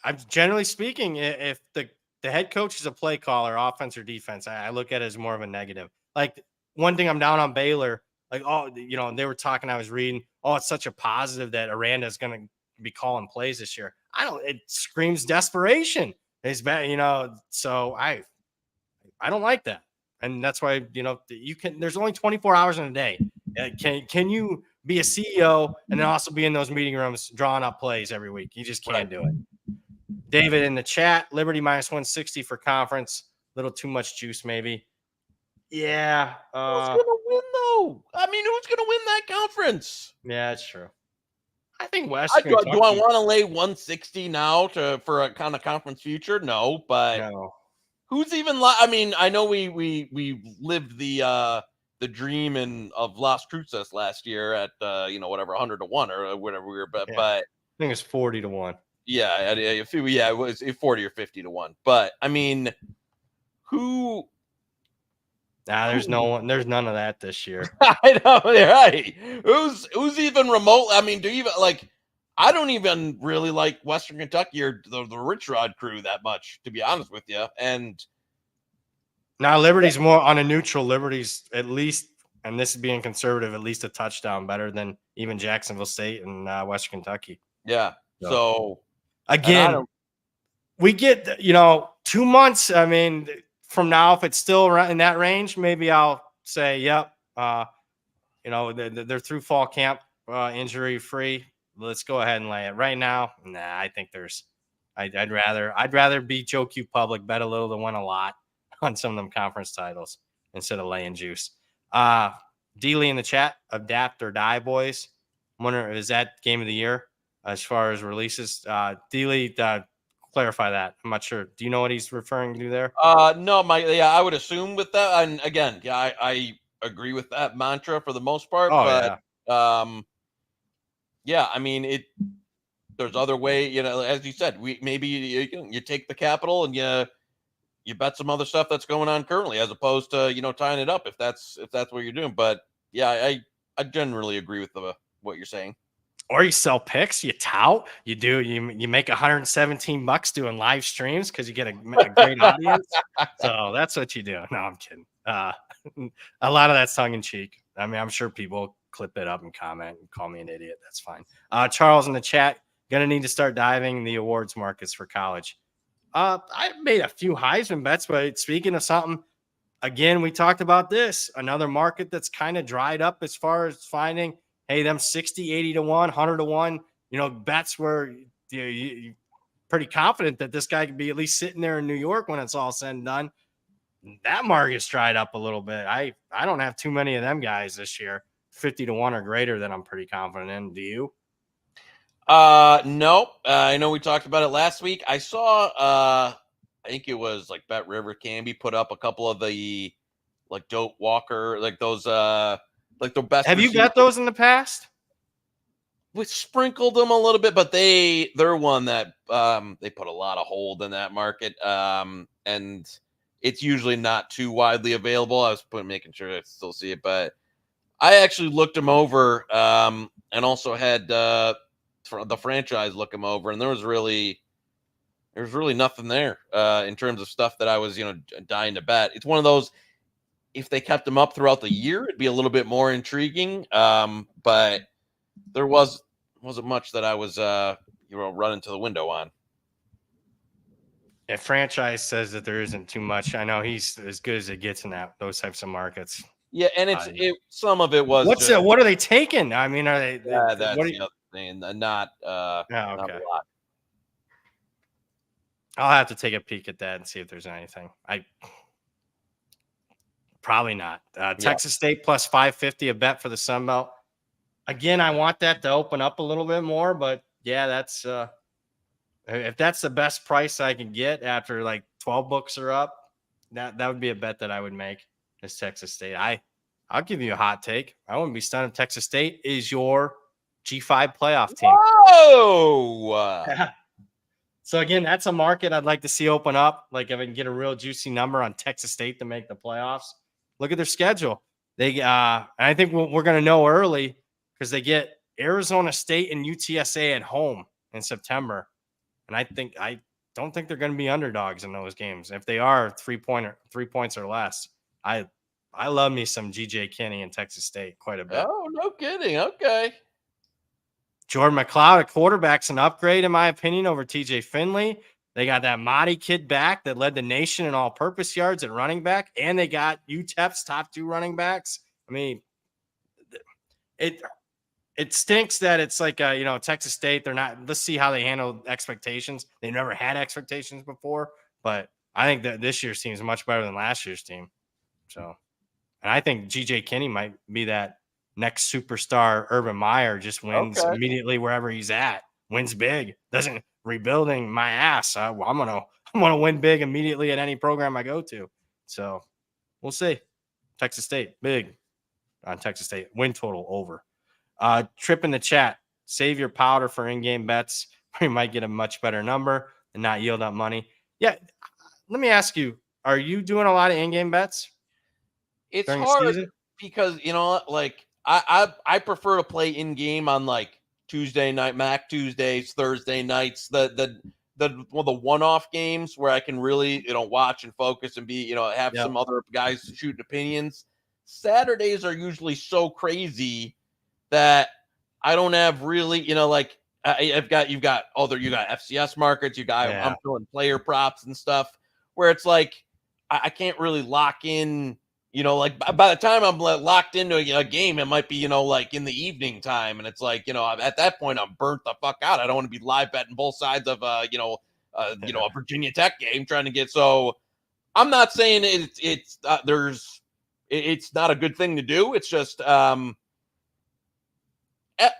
I'm generally speaking, if the head coach is a play caller, offense or defense, I look at it as more of a negative. Like one thing I'm down on Baylor, they were talking, I was reading, it's such a positive that Aranda is going to be calling plays this year. It screams desperation. It's bad, so I don't like that. And that's why, there's only 24 hours in a day. Can you be a CEO and then also be in those meeting rooms drawing up plays every week? You just can't do it. David in the chat, Liberty minus 160 for conference. A little too much juice, maybe. Yeah. Who's going to win, though? I mean, who's going to win that conference? Yeah, that's true. I think West. Do I want to lay 160 now for a kind of conference future? No, but no. Who's even? I mean, I know we lived the dream of Las Cruces last year at 100-1 or whatever we were, but I think it's 40-1. Yeah, it was 40 or 50-1. But I mean, who? There's no one. There's none of that this year. I know, right? Who's even remote? I mean, I don't even really like Western Kentucky or the Rich Rod crew that much, to be honest with you. And now Liberty's more on a neutral. Liberty's at least, and this is being conservative, at least a touchdown better than even Jacksonville State and Western Kentucky. Yeah. So again, we get 2 months. I mean, from now, if it's still in that range, maybe I'll say, yep. They're through fall camp, injury free. Let's go ahead and lay it. Right now, I think I'd rather be Joe Q Public, bet a little than win a lot on some of them conference titles instead of laying juice. Dealey in the chat, adapt or die, boys. I'm wondering, is that game of the year as far as releases? Dealey, clarify that. I'm not sure. Do you know what he's referring to there? No, I would assume with that. And again, I agree with that mantra for the most part. I mean, there's other way, as you said, you take the capital and you bet some other stuff that's going on currently, as opposed to, tying it up if that's what you're doing. But yeah, I generally agree with what you're saying. Or you sell picks, you tout, you make $117 doing live streams because you get a great audience. So that's what you do. No, I'm kidding. A lot of that's tongue in cheek. I mean, I'm sure people clip it up and comment and call me an idiot. That's fine. Charles in the chat, gonna need to start diving the awards markets for college. I made a few Heisman bets, but speaking of something, again, we talked about this, another market that's kind of dried up as far as finding, hey, them 60, 80-1, 100-1, bets where you're pretty confident that this guy could be at least sitting there in New York when it's all said and done. That market's dried up a little bit. I don't have too many of them guys this year. 50 to 1 or greater that I'm pretty confident in. Do you? Nope. I know we talked about it last week. I saw, I think it was like Bet River Canby put up a couple of the like Dope Walker, like those, like the best. Have you got those in the past? We sprinkled them a little bit, but they're one that they put a lot of hold in that market, and it's usually not too widely available. I was making sure I still see it, but I actually looked them over, and also had the franchise look them over, and there was really nothing there in terms of stuff that I was dying to bet. It's one of those. If they kept them up throughout the year, it'd be a little bit more intriguing, but there wasn't much that I was running to the window on. If franchise says that there isn't too much, I know he's as good as it gets in those types of markets. Yeah, and some of it was. What are they taking? I mean, are they? Yeah, that's the other thing. Not okay. Not a lot. I'll have to take a peek at that and see if there's anything. Probably not. Texas State plus 550 a bet for the Sun Belt. Again, I want that to open up a little bit more, but yeah, that's if that's the best price I can get after like 12 books are up, that would be a bet that I would make is Texas State. I'll give you a hot take. I wouldn't be stunned if Texas State is your G5 playoff team. Whoa! So again, that's a market I'd like to see open up. Like if I can get a real juicy number on Texas State to make the playoffs. Look at their schedule. They and I think we're going to know early because they get Arizona State and UTSA at home in September. And I don't think they're going to be underdogs in those games. If they are 3 points or less, I love me some GJ Kinney in Texas State quite a bit. Oh, no kidding. Okay. Jordan McLeod, a quarterback's an upgrade, in my opinion, over TJ Finley. They got that Mahdi kid back that led the nation in all-purpose yards at running back, and they got UTEP's top 2 running backs. I mean, it stinks that it's like Texas State. They're not. Let's see how they handle expectations. They never had expectations before, but I think that this year's team is much better than last year's team. So, and I think GJ Kinney might be that next superstar. Urban Meyer just wins immediately wherever he's at. Wins big. Doesn't rebuilding my ass. I'm gonna win big immediately at any program I go to. So we'll see. Texas State big on Texas State win total over. Trip in the chat. Save your powder for in-game bets. You might get a much better number and not yield up money. Yeah. Let me ask you: are you doing a lot of in-game bets? It's hard because like I prefer to play in-game on like Tuesday night, Mac Tuesdays, Thursday nights, the one-off games where I can really watch and focus and be have some other guys shooting opinions. Saturdays are usually so crazy that I don't have really like you've got FCS markets, I'm filling player props and stuff where it's like I can't really lock in. Like by the time I'm locked into a game, it might be, like in the evening time. And it's like, at that point, I'm burnt the fuck out. I don't want to be live betting both sides of, a Virginia Tech game trying to get. So I'm not saying it's not a good thing to do. It's just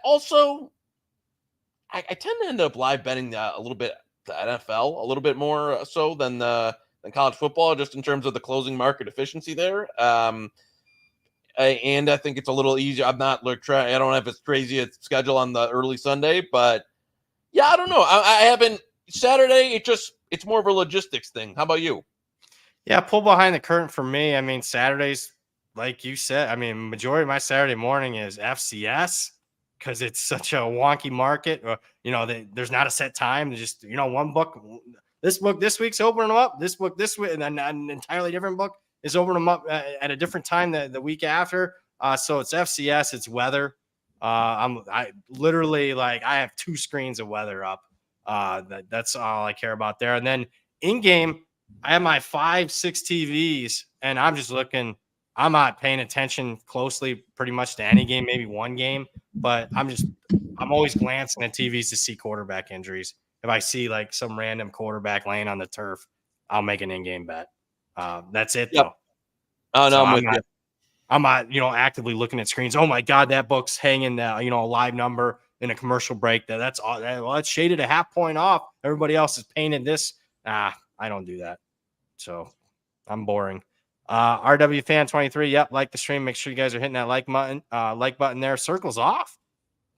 also, I tend to end up live betting a little bit the NFL, a little bit more so than college football, just in terms of the closing market efficiency there. And I think it's a little easier. I'm not I don't have as crazy a schedule on the early Sunday, but yeah, I don't know. I haven't Saturday. It's more of a logistics thing. How about you? Yeah, pull behind the curtain for me. I mean, Saturdays, like you said, majority of my Saturday morning is FCS because it's such a wonky market. There's not a set time. There's just, one book. This book this week's opening them up. This book this week, and then an entirely different book is opening them up at a different time the week after. So it's FCS, it's weather. I literally I have 2 screens of weather up. That's all I care about there. And then in game, I have my 5-6 TVs, and I'm just looking. I'm not paying attention closely, pretty much to any game, maybe one game, but I'm always glancing at TVs to see quarterback injuries. If I see like some random quarterback laying on the turf, I'll make an in-game bet. That's it, though. Oh, no, I'm with you. I'm not, actively looking at screens. Oh my God, that book's hanging, a live number in a commercial break. That's all. Well, it's shaded a half point off. Everybody else is painted this. I don't do that. So I'm boring. RW fan 23. Yep. Like the stream. Make sure you guys are hitting that like button there. Circle's off.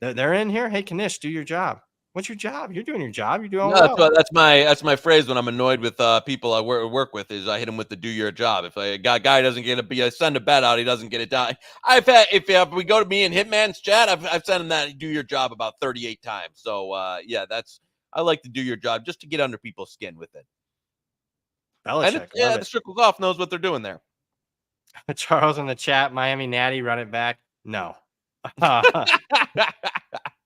They're in here. Hey, Knish, do your job. What's your job? You're doing your job. You're doing No, well. that's my phrase when I'm annoyed with people I work with is I hit him with the do your job. If a guy doesn't get I send a bet out, he doesn't get it done. I've had if we go to me and Hitman's chat, I've sent him that do your job about 38 times. So yeah, I like to do your job just to get under people's skin with it. Belichick, the Circles Off knows what they're doing there. Charles in the chat, Miami Natty, run it back. No. I'll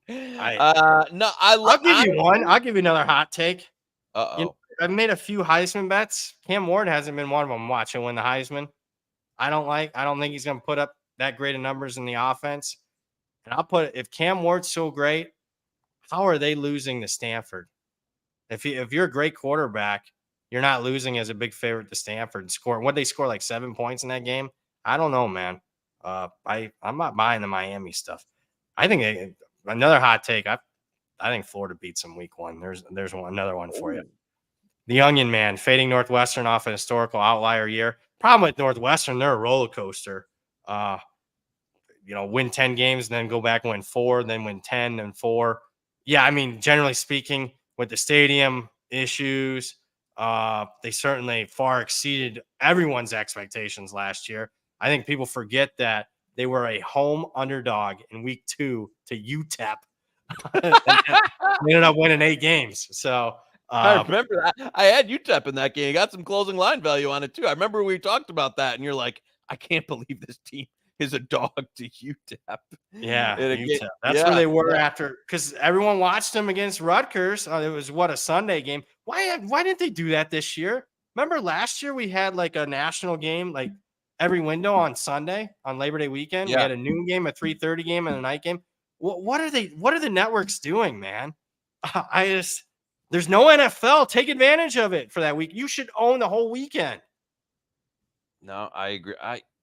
give you one. I'll give you another hot take. I've made a few Heisman bets. Cam Ward hasn't been one of them. Watch him win the Heisman. I don't think he's going to put up that great of numbers in the offense. And if Cam Ward's so great, how are they losing to Stanford? If you're a great quarterback, you're not losing as a big favorite to Stanford. What they score like 7 points in that game? I don't know, man. I'm not buying the Miami stuff. I think another hot take. I think Florida beats them week 1. There's another one for you. The Onion Man fading Northwestern off an historical outlier year. Problem with Northwestern, they're a roller coaster. Win 10 games, then go back and win 4, then win 10 and 4. Yeah, I mean, generally speaking, with the stadium issues, they certainly far exceeded everyone's expectations last year. I think people forget that they were a home underdog in week 2 to UTEP. They ended up winning 8 games. So I remember that. I had UTEP in that game. Got some closing line value on it too. I remember we talked about that, and you're like, I can't believe this team is a dog to UTEP. Yeah, UTEP. That's where they were after, because everyone watched them against Rutgers. It was a Sunday game. Why didn't they do that this year? Remember last year we had like a national game, like every window on Sunday on Labor Day weekend. Yeah. We had a noon game, a 3:30 game, and a night game. What are the networks doing, man? There's no NFL. Take advantage of it for that week. You should own the whole weekend. No, I agree.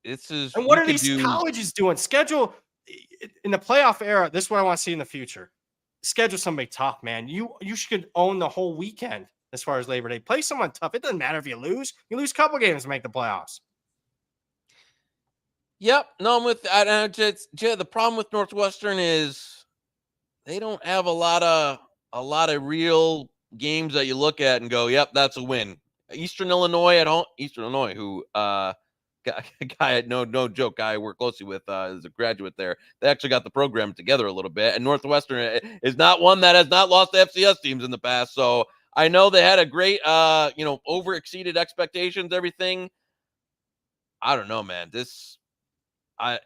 And what are these colleges doing? Schedule in the playoff era. This is what I want to see in the future. Schedule somebody tough, man. You should own the whole weekend as far as Labor Day. Play someone tough. It doesn't matter if you lose. You lose a couple games to make the playoffs. Yep. No, I'm with the problem with Northwestern is they don't have a lot of real games that you look at and go, yep, that's a win. Eastern Illinois at home. Eastern Illinois, who guy, no joke, guy I work closely with is a graduate there. They actually got the program together a little bit. And Northwestern is not one that has not lost to FCS teams in the past. So I know they had a great, over exceeded expectations, everything. I don't know, man. I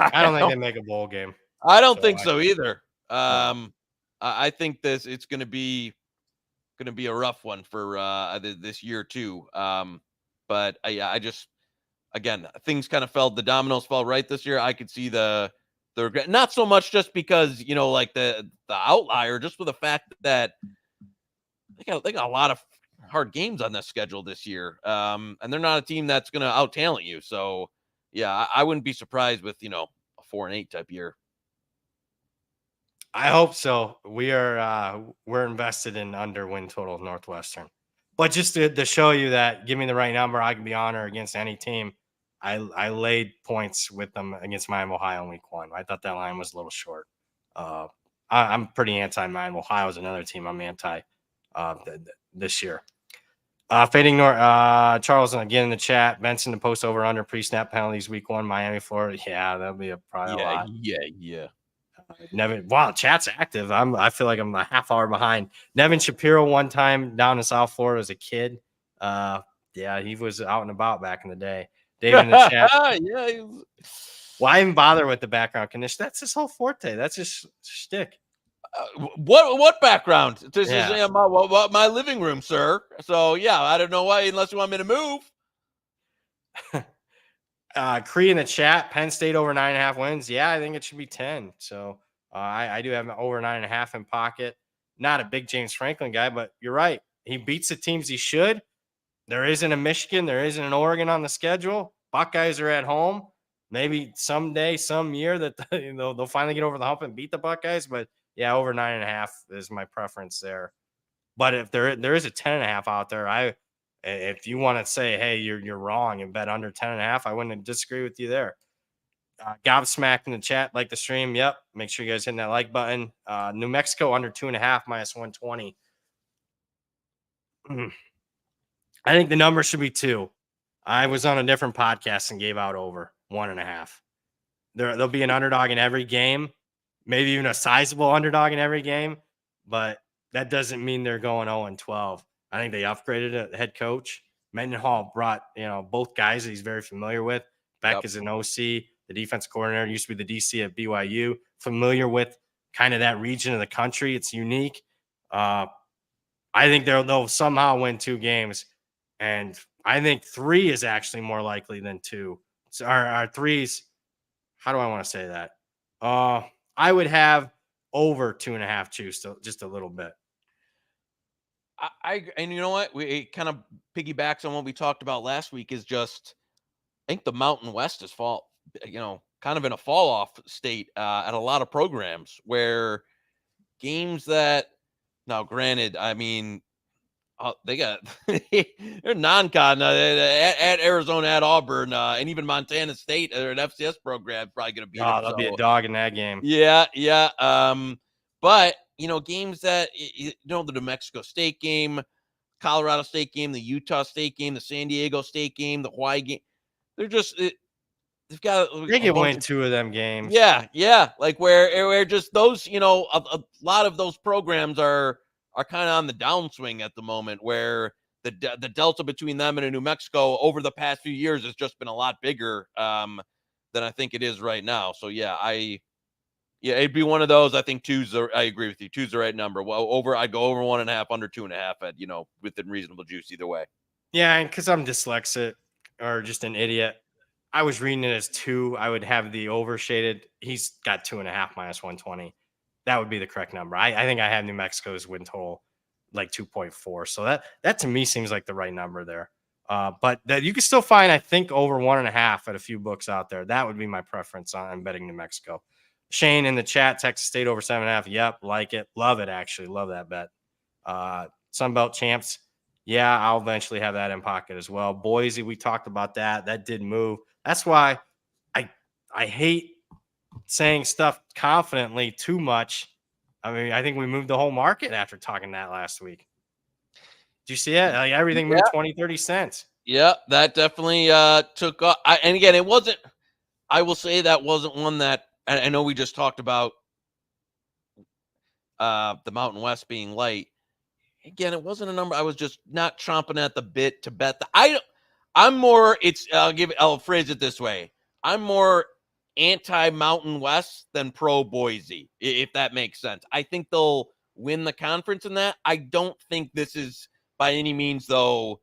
don't think they make a bowl game. I don't think so either. I think it's going to be a rough one for this year too. But I just, again, things kind of the dominoes fell right this year. I could see the regret, not so much just because, like the outlier, just for the fact that they got a lot of hard games on this schedule this year. And they're not a team that's going to out talent you. So yeah, I wouldn't be surprised with, a 4-8 type year. I hope so. We're invested in under win total of Northwestern, but just to show you that, give me the right number, I can be on or against any team. I laid points with them against Miami, Ohio in week 1. I thought that line was a little short. I'm pretty anti Miami. Ohio is another team I'm anti this year. Fading Charles again in the chat. Benson to post over under pre-snap penalties week 1, Miami, Florida. Yeah, that'll be probably a lot. Yeah. Nevin, wow, chat's active. I feel like I'm a half hour behind. Nevin Shapiro one time down in South Florida as a kid. Yeah, he was out and about back in the day. David in the chat. Yeah. Why even bother with the background condition? That's his whole forte. That's his shtick. What background? This is my living room, sir. So yeah, I don't know why, unless you want me to move. Cree in the chat, Penn State over 9.5 wins. Yeah, I think it should be 10. So I do have over 9.5 in pocket. Not a big James Franklin guy, but you're right. He beats the teams he should. There isn't a Michigan. There isn't an Oregon on the schedule. Buckeyes are at home. maybe someday, some year that they'll finally get over the hump and beat the Buckeyes. But yeah, over 9.5 is my preference there. But if there is a 10.5 out there, if you want to say, hey, you're wrong and bet under 10.5, I wouldn't disagree with you there. Gobsmacked in the chat, like the stream. Yep. Make sure you guys hit that like button. New Mexico under 2.5 minus 120. I think the number should be 2. I was on a different podcast and gave out over 1.5. There'll be an underdog in every game, maybe even a sizable underdog in every game, but that doesn't mean they're going 0-12. I think they upgraded a head coach. Mendenhall brought, both guys that he's very familiar with. Beck is an OC, the defense coordinator, used to be the DC at BYU, familiar with kind of that region of the country. It's unique. I think they'll somehow win 2 games, and I think 3 is actually more likely than 2. So our 3's, how do I want to say that? I would have over 2.5 juice, just a little bit. And you know what? It kind of piggybacks on what we talked about last week. Is just, I think the Mountain West is kind of in a fall off state at a lot of programs where games that, now granted, I mean, they got they're non-con at Arizona, at Auburn, and even Montana State or an FCS program probably going to be. There'll be a dog in that game. Yeah. But games that the New Mexico State game, Colorado State game, the Utah State game, the San Diego State game, the Hawaii game, they're just they can win 2 of them games. Yeah, like where just those a lot of those programs are kind of on the downswing at the moment, where the delta between them and a New Mexico over the past few years has just been a lot bigger than I think it is right now. So it'd be one of those. I think I agree with you. 2's the right number. Well, I'd go over 1.5, under 2.5 at within reasonable juice either way. Yeah, and because I'm dyslexic or just an idiot, I was reading it as 2. I would have the overshaded. He's got 2.5 minus 120. That would be the correct number. I think I have New Mexico's win total like 2.4. So that to me seems like the right number there. But that you can still find, I think, over 1.5 at a few books out there. That would be my preference on betting New Mexico. Shane in the chat, Texas State over 7.5. Yep, like it. Love it, actually. Love that bet. Sunbelt Champs. Yeah, I'll eventually have that in pocket as well. Boise, we talked about that. That did move. That's why I hate saying stuff confidently too much. I mean, I think we moved the whole market after talking that last week. Did you see it? Like everything moved 20, 30 cents. Yeah, that definitely took off. And again, it wasn't, I will say that wasn't one that, I know we just talked about the Mountain West being light. Again, it wasn't a number. I was just not chomping at the bit to bet. I'll phrase it this way. I'm more anti-Mountain West than pro-Boise, if that makes sense. I think they'll win the conference in that. I don't think this is by any means, though,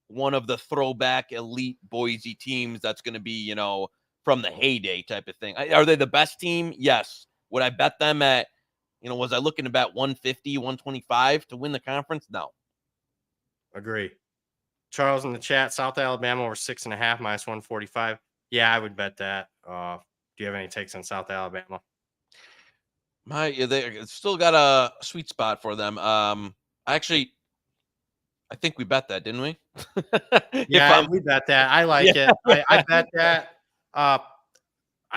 one of the throwback elite Boise teams that's going to be, from the heyday type of thing. Are they the best team? Yes. Would I bet them at, was I looking to bet 150, 125 to win the conference? No. Agree. Charles in the chat, South Alabama over 6.5 minus 145. Yeah, I would bet that. Do you have any takes on South Alabama? They still got a sweet spot for them. Actually, I think we bet that, didn't we? Yeah, we bet that. I like it. I bet that. I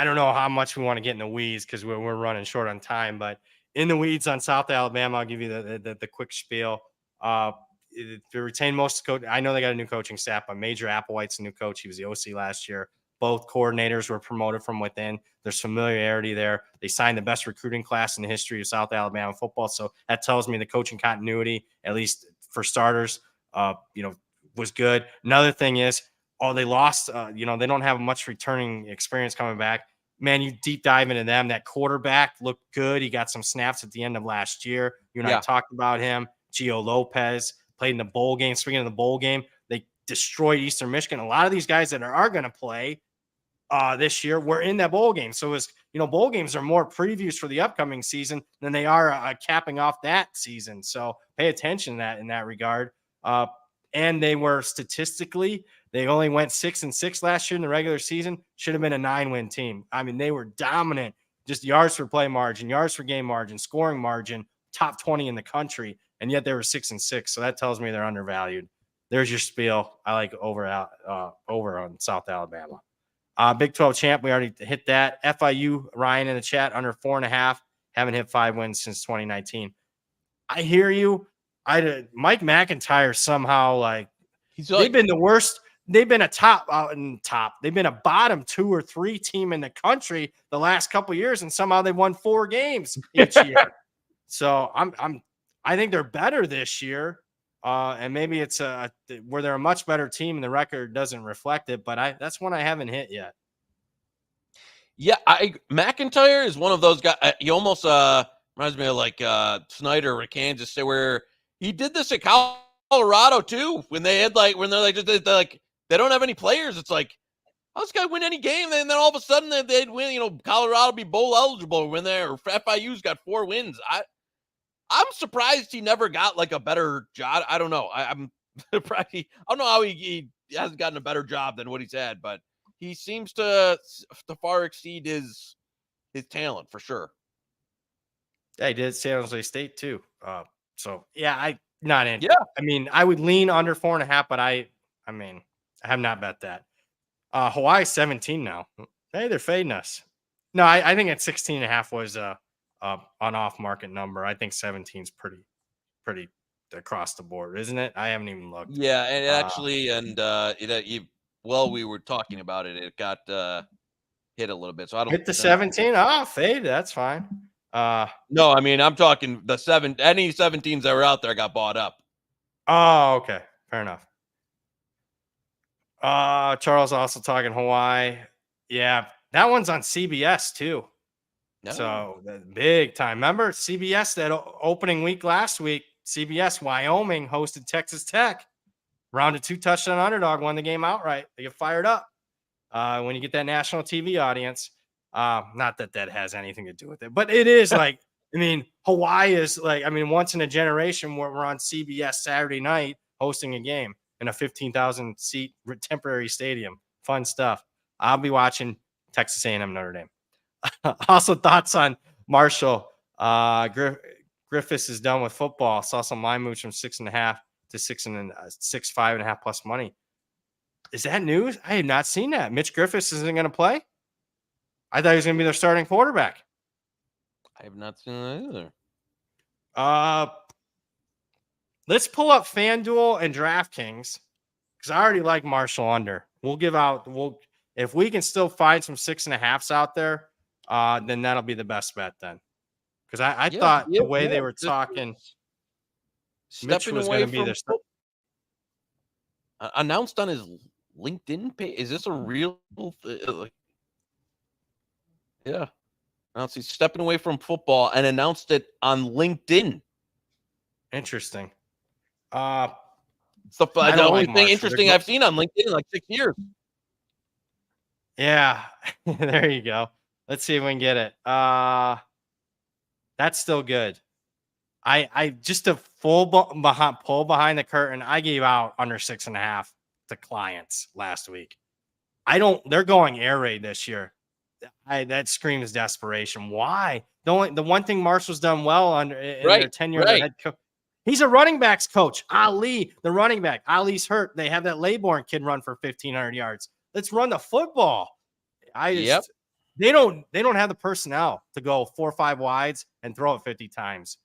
don't know how much we want to get in the weeds because we're running short on time, but in the weeds on South Alabama, I'll give you the quick spiel. To retain most coach, I know they got a new coaching staff, but Major Applewhite's a new coach. He was the OC last year. Both coordinators were promoted from within. There's familiarity there. They signed the best recruiting class in the history of South Alabama football. So that tells me the coaching continuity, at least for starters, was good. Another thing is, they lost. They don't have much returning experience coming back. Man, you deep dive into them. That quarterback looked good. He got some snaps at the end of last year. You and I talked about him. Gio Lopez played in the bowl game. Speaking of the bowl game, they destroyed Eastern Michigan. A lot of these guys that are going to play this year were in that bowl game. So bowl games are more previews for the upcoming season than they are capping off that season. So pay attention to that in that regard. And they were statistically They only went 6-6 last year in the regular season. Should have been a 9-win team. I mean, they were dominant. Just yards per play margin, yards per game margin, scoring margin, top 20 in the country, and yet they were 6-6. So that tells me they're undervalued. There's your spiel. I like over on South Alabama. Big 12 champ, we already hit that. FIU, Ryan in the chat, under 4.5. Haven't hit 5 wins since 2019. I hear you. Mike McIntyre somehow they've been the worst. They've been a top. They've been a bottom 2 or 3 team in the country the last couple of years, and somehow they won 4 games each year. So I think they're better this year, and maybe it's where they're a much better team, and the record doesn't reflect it. But that's one I haven't hit yet. Yeah, McIntyre is one of those guys. He almost reminds me of like Snyder at Kansas, where he did this at Colorado too. When they're they don't have any players. It's like, how does this guy win any game? And then all of a sudden they'd win. Colorado be bowl eligible when FIU's got 4 wins. I'm surprised he never got like a better job. I don't know. I'm surprised. I don't know how he hasn't gotten a better job than what he's had, but he seems to far exceed his talent for sure. Yeah, he did San Jose State too. So yeah, I mean, I would lean under 4.5, but I have not bet that. Hawaii 17 now. Hey, they're fading us. No, I think at 16.5 was an off market number. I think 17 is pretty across the board, isn't it? I haven't even looked. Yeah, and actually, while we were talking about it, it got hit a little bit. So I don't hit the 17. Fade. That's fine. No, I mean, I'm talking any 17s that were out there got bought up. Oh, okay. Fair enough. Charles also talking Hawaii. Yeah, that one's on CBS too. No. So big time. Remember CBS that opening week last week? CBS Wyoming hosted Texas Tech. Rounded 2 touchdown underdog, won the game outright. They get fired up when you get that national TV audience. Not that has anything to do with it, but it is like, I mean, Hawaii is like, I mean, once in a generation where we're on CBS Saturday night hosting a game in a 15,000 seat temporary stadium. Fun stuff. I'll be watching Texas A&M Notre Dame. Also thoughts on Marshall. Griffiths is done with football. Saw some line moves from 6.5 to 5.5 plus money. Is that news? I had not seen that. Mitch Griffiths isn't going to play. I thought he was going to be their starting quarterback. I have not seen that either. Let's pull up FanDuel and DraftKings because I already like Marshall under. If we can still find some 6.5s out there, then that'll be the best bet then. Because I thought the way they were talking, Mitch was going to be their starter. Announced on his LinkedIn page. Is this a real thing? Yeah. Announced he's stepping away from football and announced it on LinkedIn. Interesting. It's the only thing interesting I've seen on LinkedIn in like 6 years. Yeah. There you go. Let's see if we can get it. That's still good. I just a pull behind the curtain. I gave out under 6.5 to clients last week. They're going air raid this year. That screams desperation. Why? The one thing Marshall's done well in their tenure as head coach. He's a running backs coach. Ali, the running back. Ali's hurt. They have that Laybourne kid run for 1,500 yards. Let's run the football. They don't have the personnel to go 4 or 5 wides and throw it 50 times.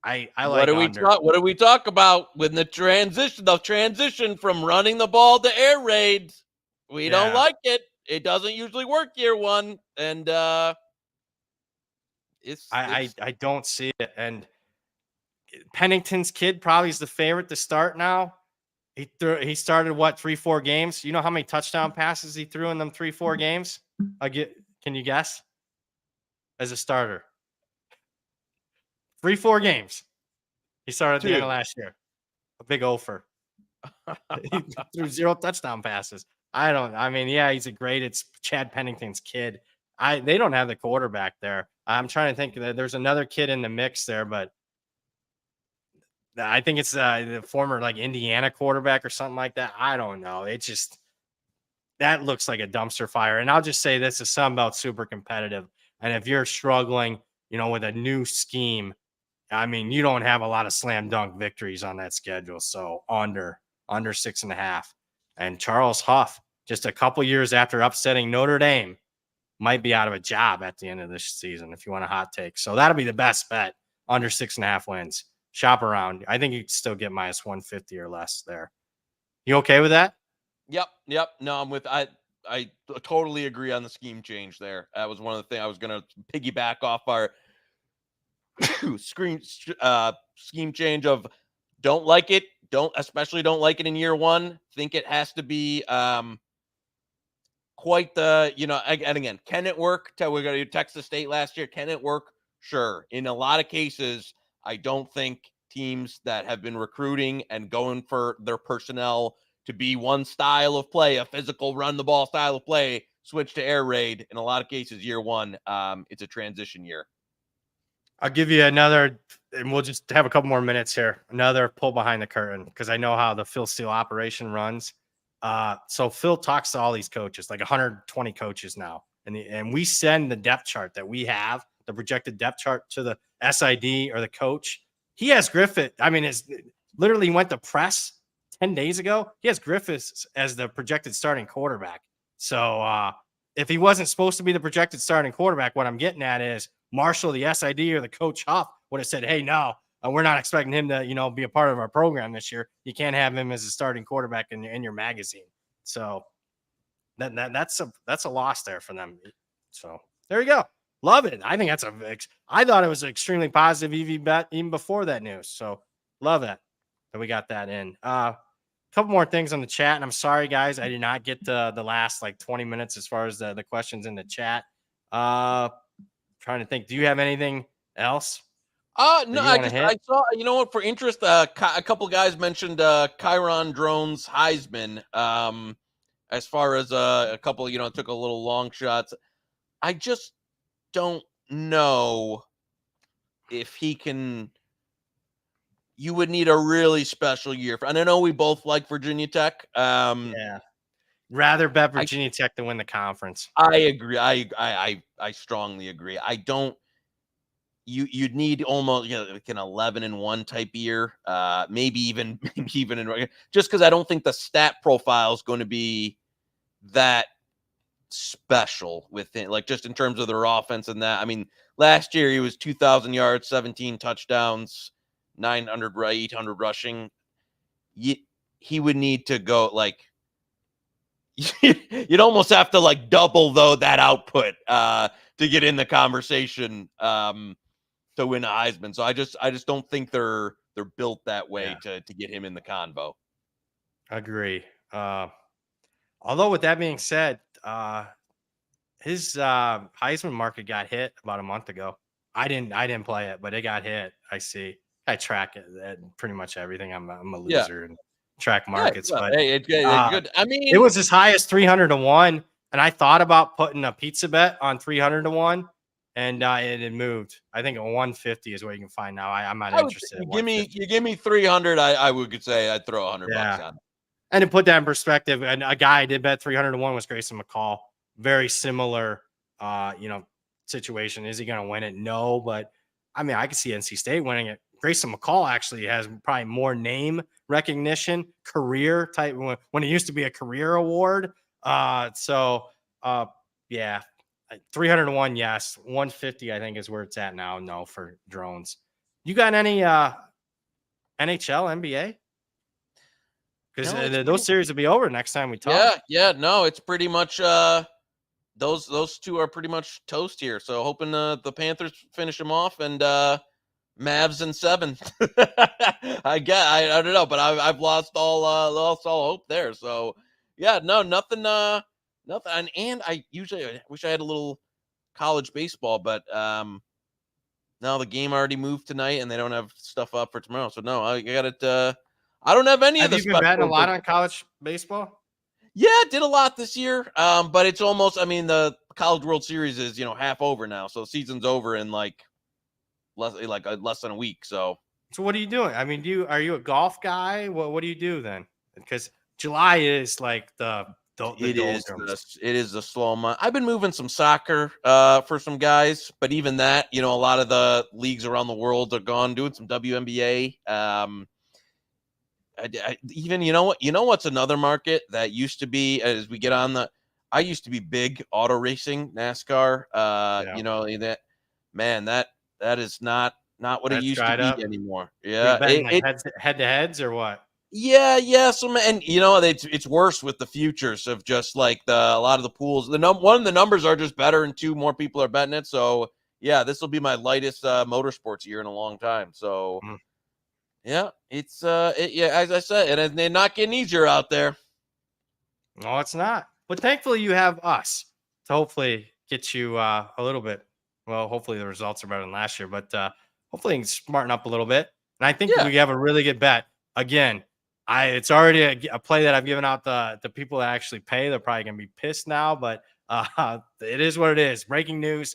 I like what do we talk about when the transition from running the ball to air raids? We don't like it. It doesn't usually work year one, and I don't see it. And Pennington's kid probably is the favorite to start now. He started 3-4 games. You know how many touchdown passes he threw in them 3-4 games? Can you guess? As a starter, 3-4 games. He started at the end of last year. A big offer. He threw 0 touchdown passes. He's it's Chad Pennington's kid. They don't have the quarterback there. I'm trying to think that there's another kid in the mix there, but I think it's the former like Indiana quarterback or something like that. I don't know. It just that looks like a dumpster fire. And I'll just say this is Sun Belt super competitive. And if you're struggling, with a new scheme, I mean, you don't have a lot of slam dunk victories on that schedule. So under 6.5. And Charles Huff, just a couple years after upsetting Notre Dame, might be out of a job at the end of this season if you want a hot take. So that'll be the best bet. Under 6.5 wins. Shop around. I think you could still get minus 150 or less there. You okay with that? Yep. No, I'm with I totally agree on the scheme change there. That was one of the things I was going to piggyback off our scheme change of don't like it. Especially don't like it in year one. Think it has to be quite the, and again, can it work? We got to Texas State last year. Can it work? Sure. In a lot of cases, I don't think teams that have been recruiting and going for their personnel to be one style of play, a physical run the ball style of play, switch to air raid. In a lot of cases, year one, it's a transition year. I'll give you another, and we'll just have a couple more minutes here. Another pull behind the curtain because I know how the Phil Steele operation runs. So Phil talks to all these coaches, like 120 coaches now, and we send the depth chart that we have, the projected depth chart, to the SID or the coach. He has Griffith. I mean, it's literally went to press 10 days ago. He has Griffiths as the projected starting quarterback. So if he wasn't supposed to be the projected starting quarterback, what I'm getting at is Marshall, the SID or the coach Huff would have said, hey, no, we're not expecting him to, be a part of our program this year. You can't have him as a starting quarterback in your magazine. So that's a loss there for them. So there you go. Love it. I think I thought it was an extremely positive EV bet even before that news. So love it that we got that in. Couple more things on the chat, and I'm sorry, guys, I did not get the last 20 minutes as far as the questions in the chat. Trying to think. Do you have anything else? No, I saw, for interest, a couple guys mentioned Chiron Drones Heisman. As far as a couple, took a little long shots. I just don't know if he can. You would need a really special year. And I know we both like Virginia Tech. Yeah. Rather bet Virginia Tech to win the conference. I agree. I strongly agree. I don't. You'd need almost like an 11-1 type year, maybe even in, just because I don't think the stat profile is going to be that special within, just in terms of their offense and that. I mean, last year he was 2,000 yards, 17 touchdowns, 800 rushing. He would need to go you'd almost have to double that output to get in the conversation to win a Heisman. So I just don't think they're built that way to get him in the convo. Agree. Although with that being said, his Heisman market got hit about a month ago. I didn't play it, but it got hit. I see. I track it pretty much everything. I'm a loser in track markets, but hey, it's good. I mean, it was as high as 300-1, and I thought about putting a pizza bet on 300-1, and it had moved. I think 150 is what you can find now. I'm not interested. You give me 300, I would say I'd throw 100 bucks on it. And to put that in perspective, and a guy I did bet 300-1 was Grayson McCall. Very similar, situation. Is he going to win it? No, but I mean, I could see NC State winning it. Grayson McCall actually has probably more name recognition, career type when it used to be a career award. 300-1, yes. 150, I think, is where it's at now. No, for drones. You got any NHL, NBA? Because those series will be over next time we talk. Yeah. No, it's pretty much those two are pretty much toast here. So hoping the Panthers finish them off and Mavs in 7. I don't know, but I've lost all hope there. So nothing. And I wish I had a little college baseball, but now the game already moved tonight, and they don't have stuff up for tomorrow. So no, I got it. I don't have any of this. Have you been betting a lot on college baseball? Yeah, did a lot this year. But it's almost, the College World Series is, half over now. So season's over in less than a week. So So what are you doing? I mean, are you a golf guy? What do you do then? Because July is like the doldrums. It is the slow month. I've been moving some soccer for some guys, but even that, a lot of the leagues around the world are gone, doing some WNBA. Even what's another market that used to be, as we get on I used to be big auto racing, NASCAR. That man, that is not what it That's used to dried be up. anymore. You Yeah, betting like head to heads or what? yeah. So, and it's worse with the futures of just like a lot of the pools. The numbers are just better, and two, more people are betting it. So yeah, this will be my lightest motorsports year in a long time. So yeah, it's as I said, and they're not getting easier out there. No, it's not. But thankfully, you have us to hopefully get you a little bit. Well, hopefully the results are better than last year, but hopefully you can smarten up a little bit. And I think Yeah. we have a really good bet. Again, it's already a play that I've given out the people that actually pay. They're probably gonna be pissed now, but it is what it is. Breaking news: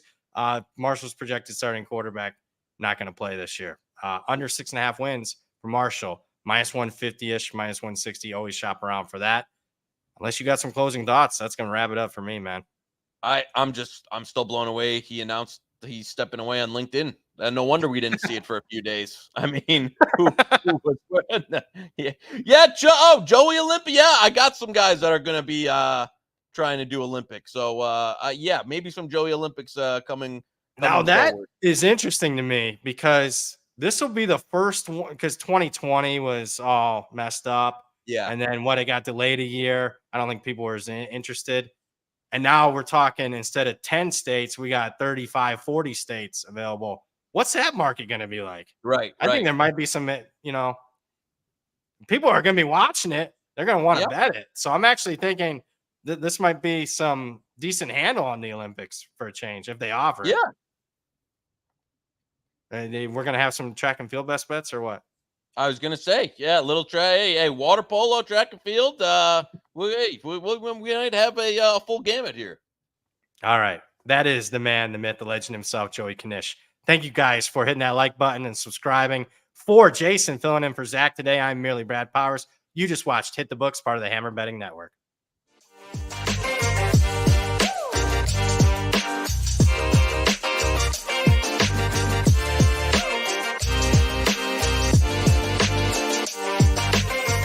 Marshall's projected starting quarterback not going to play this year. Under 6.5 wins for Marshall, minus 150-ish, minus 160. Always shop around for that. Unless you got some closing thoughts, that's going to wrap it up for me, man. I'm still blown away. He announced he's stepping away on LinkedIn. No wonder we didn't see it for a few days. I mean, who was wearing that? Yeah. Joey Olympia. Yeah, I got some guys that are going to be trying to do Olympics. So, yeah, maybe some Joey Olympics coming Now that forward. is interesting to me because this will be the first one because 2020 was all messed up. Yeah. And then it got delayed a year. I don't think people were as interested. And now we're talking instead of 10 states, we got 35, 40 states available. What's that market going to be like? Right. I think there might be some, people are going to be watching it. They're going to want to bet it. So I'm actually thinking that this might be some decent handle on the Olympics for a change if they offer it. We're going to have some track and field best bets or what? I was gonna say, yeah, little hey, water polo, track and field. We might have a full gamut here. All right, that is the man, the myth, the legend himself, Joey Knish. Thank you guys for hitting that like button and subscribing. For Jason filling in for Zach today, I'm merely Brad Powers. You just watched Hit the Books, part of the Hammer Betting Network.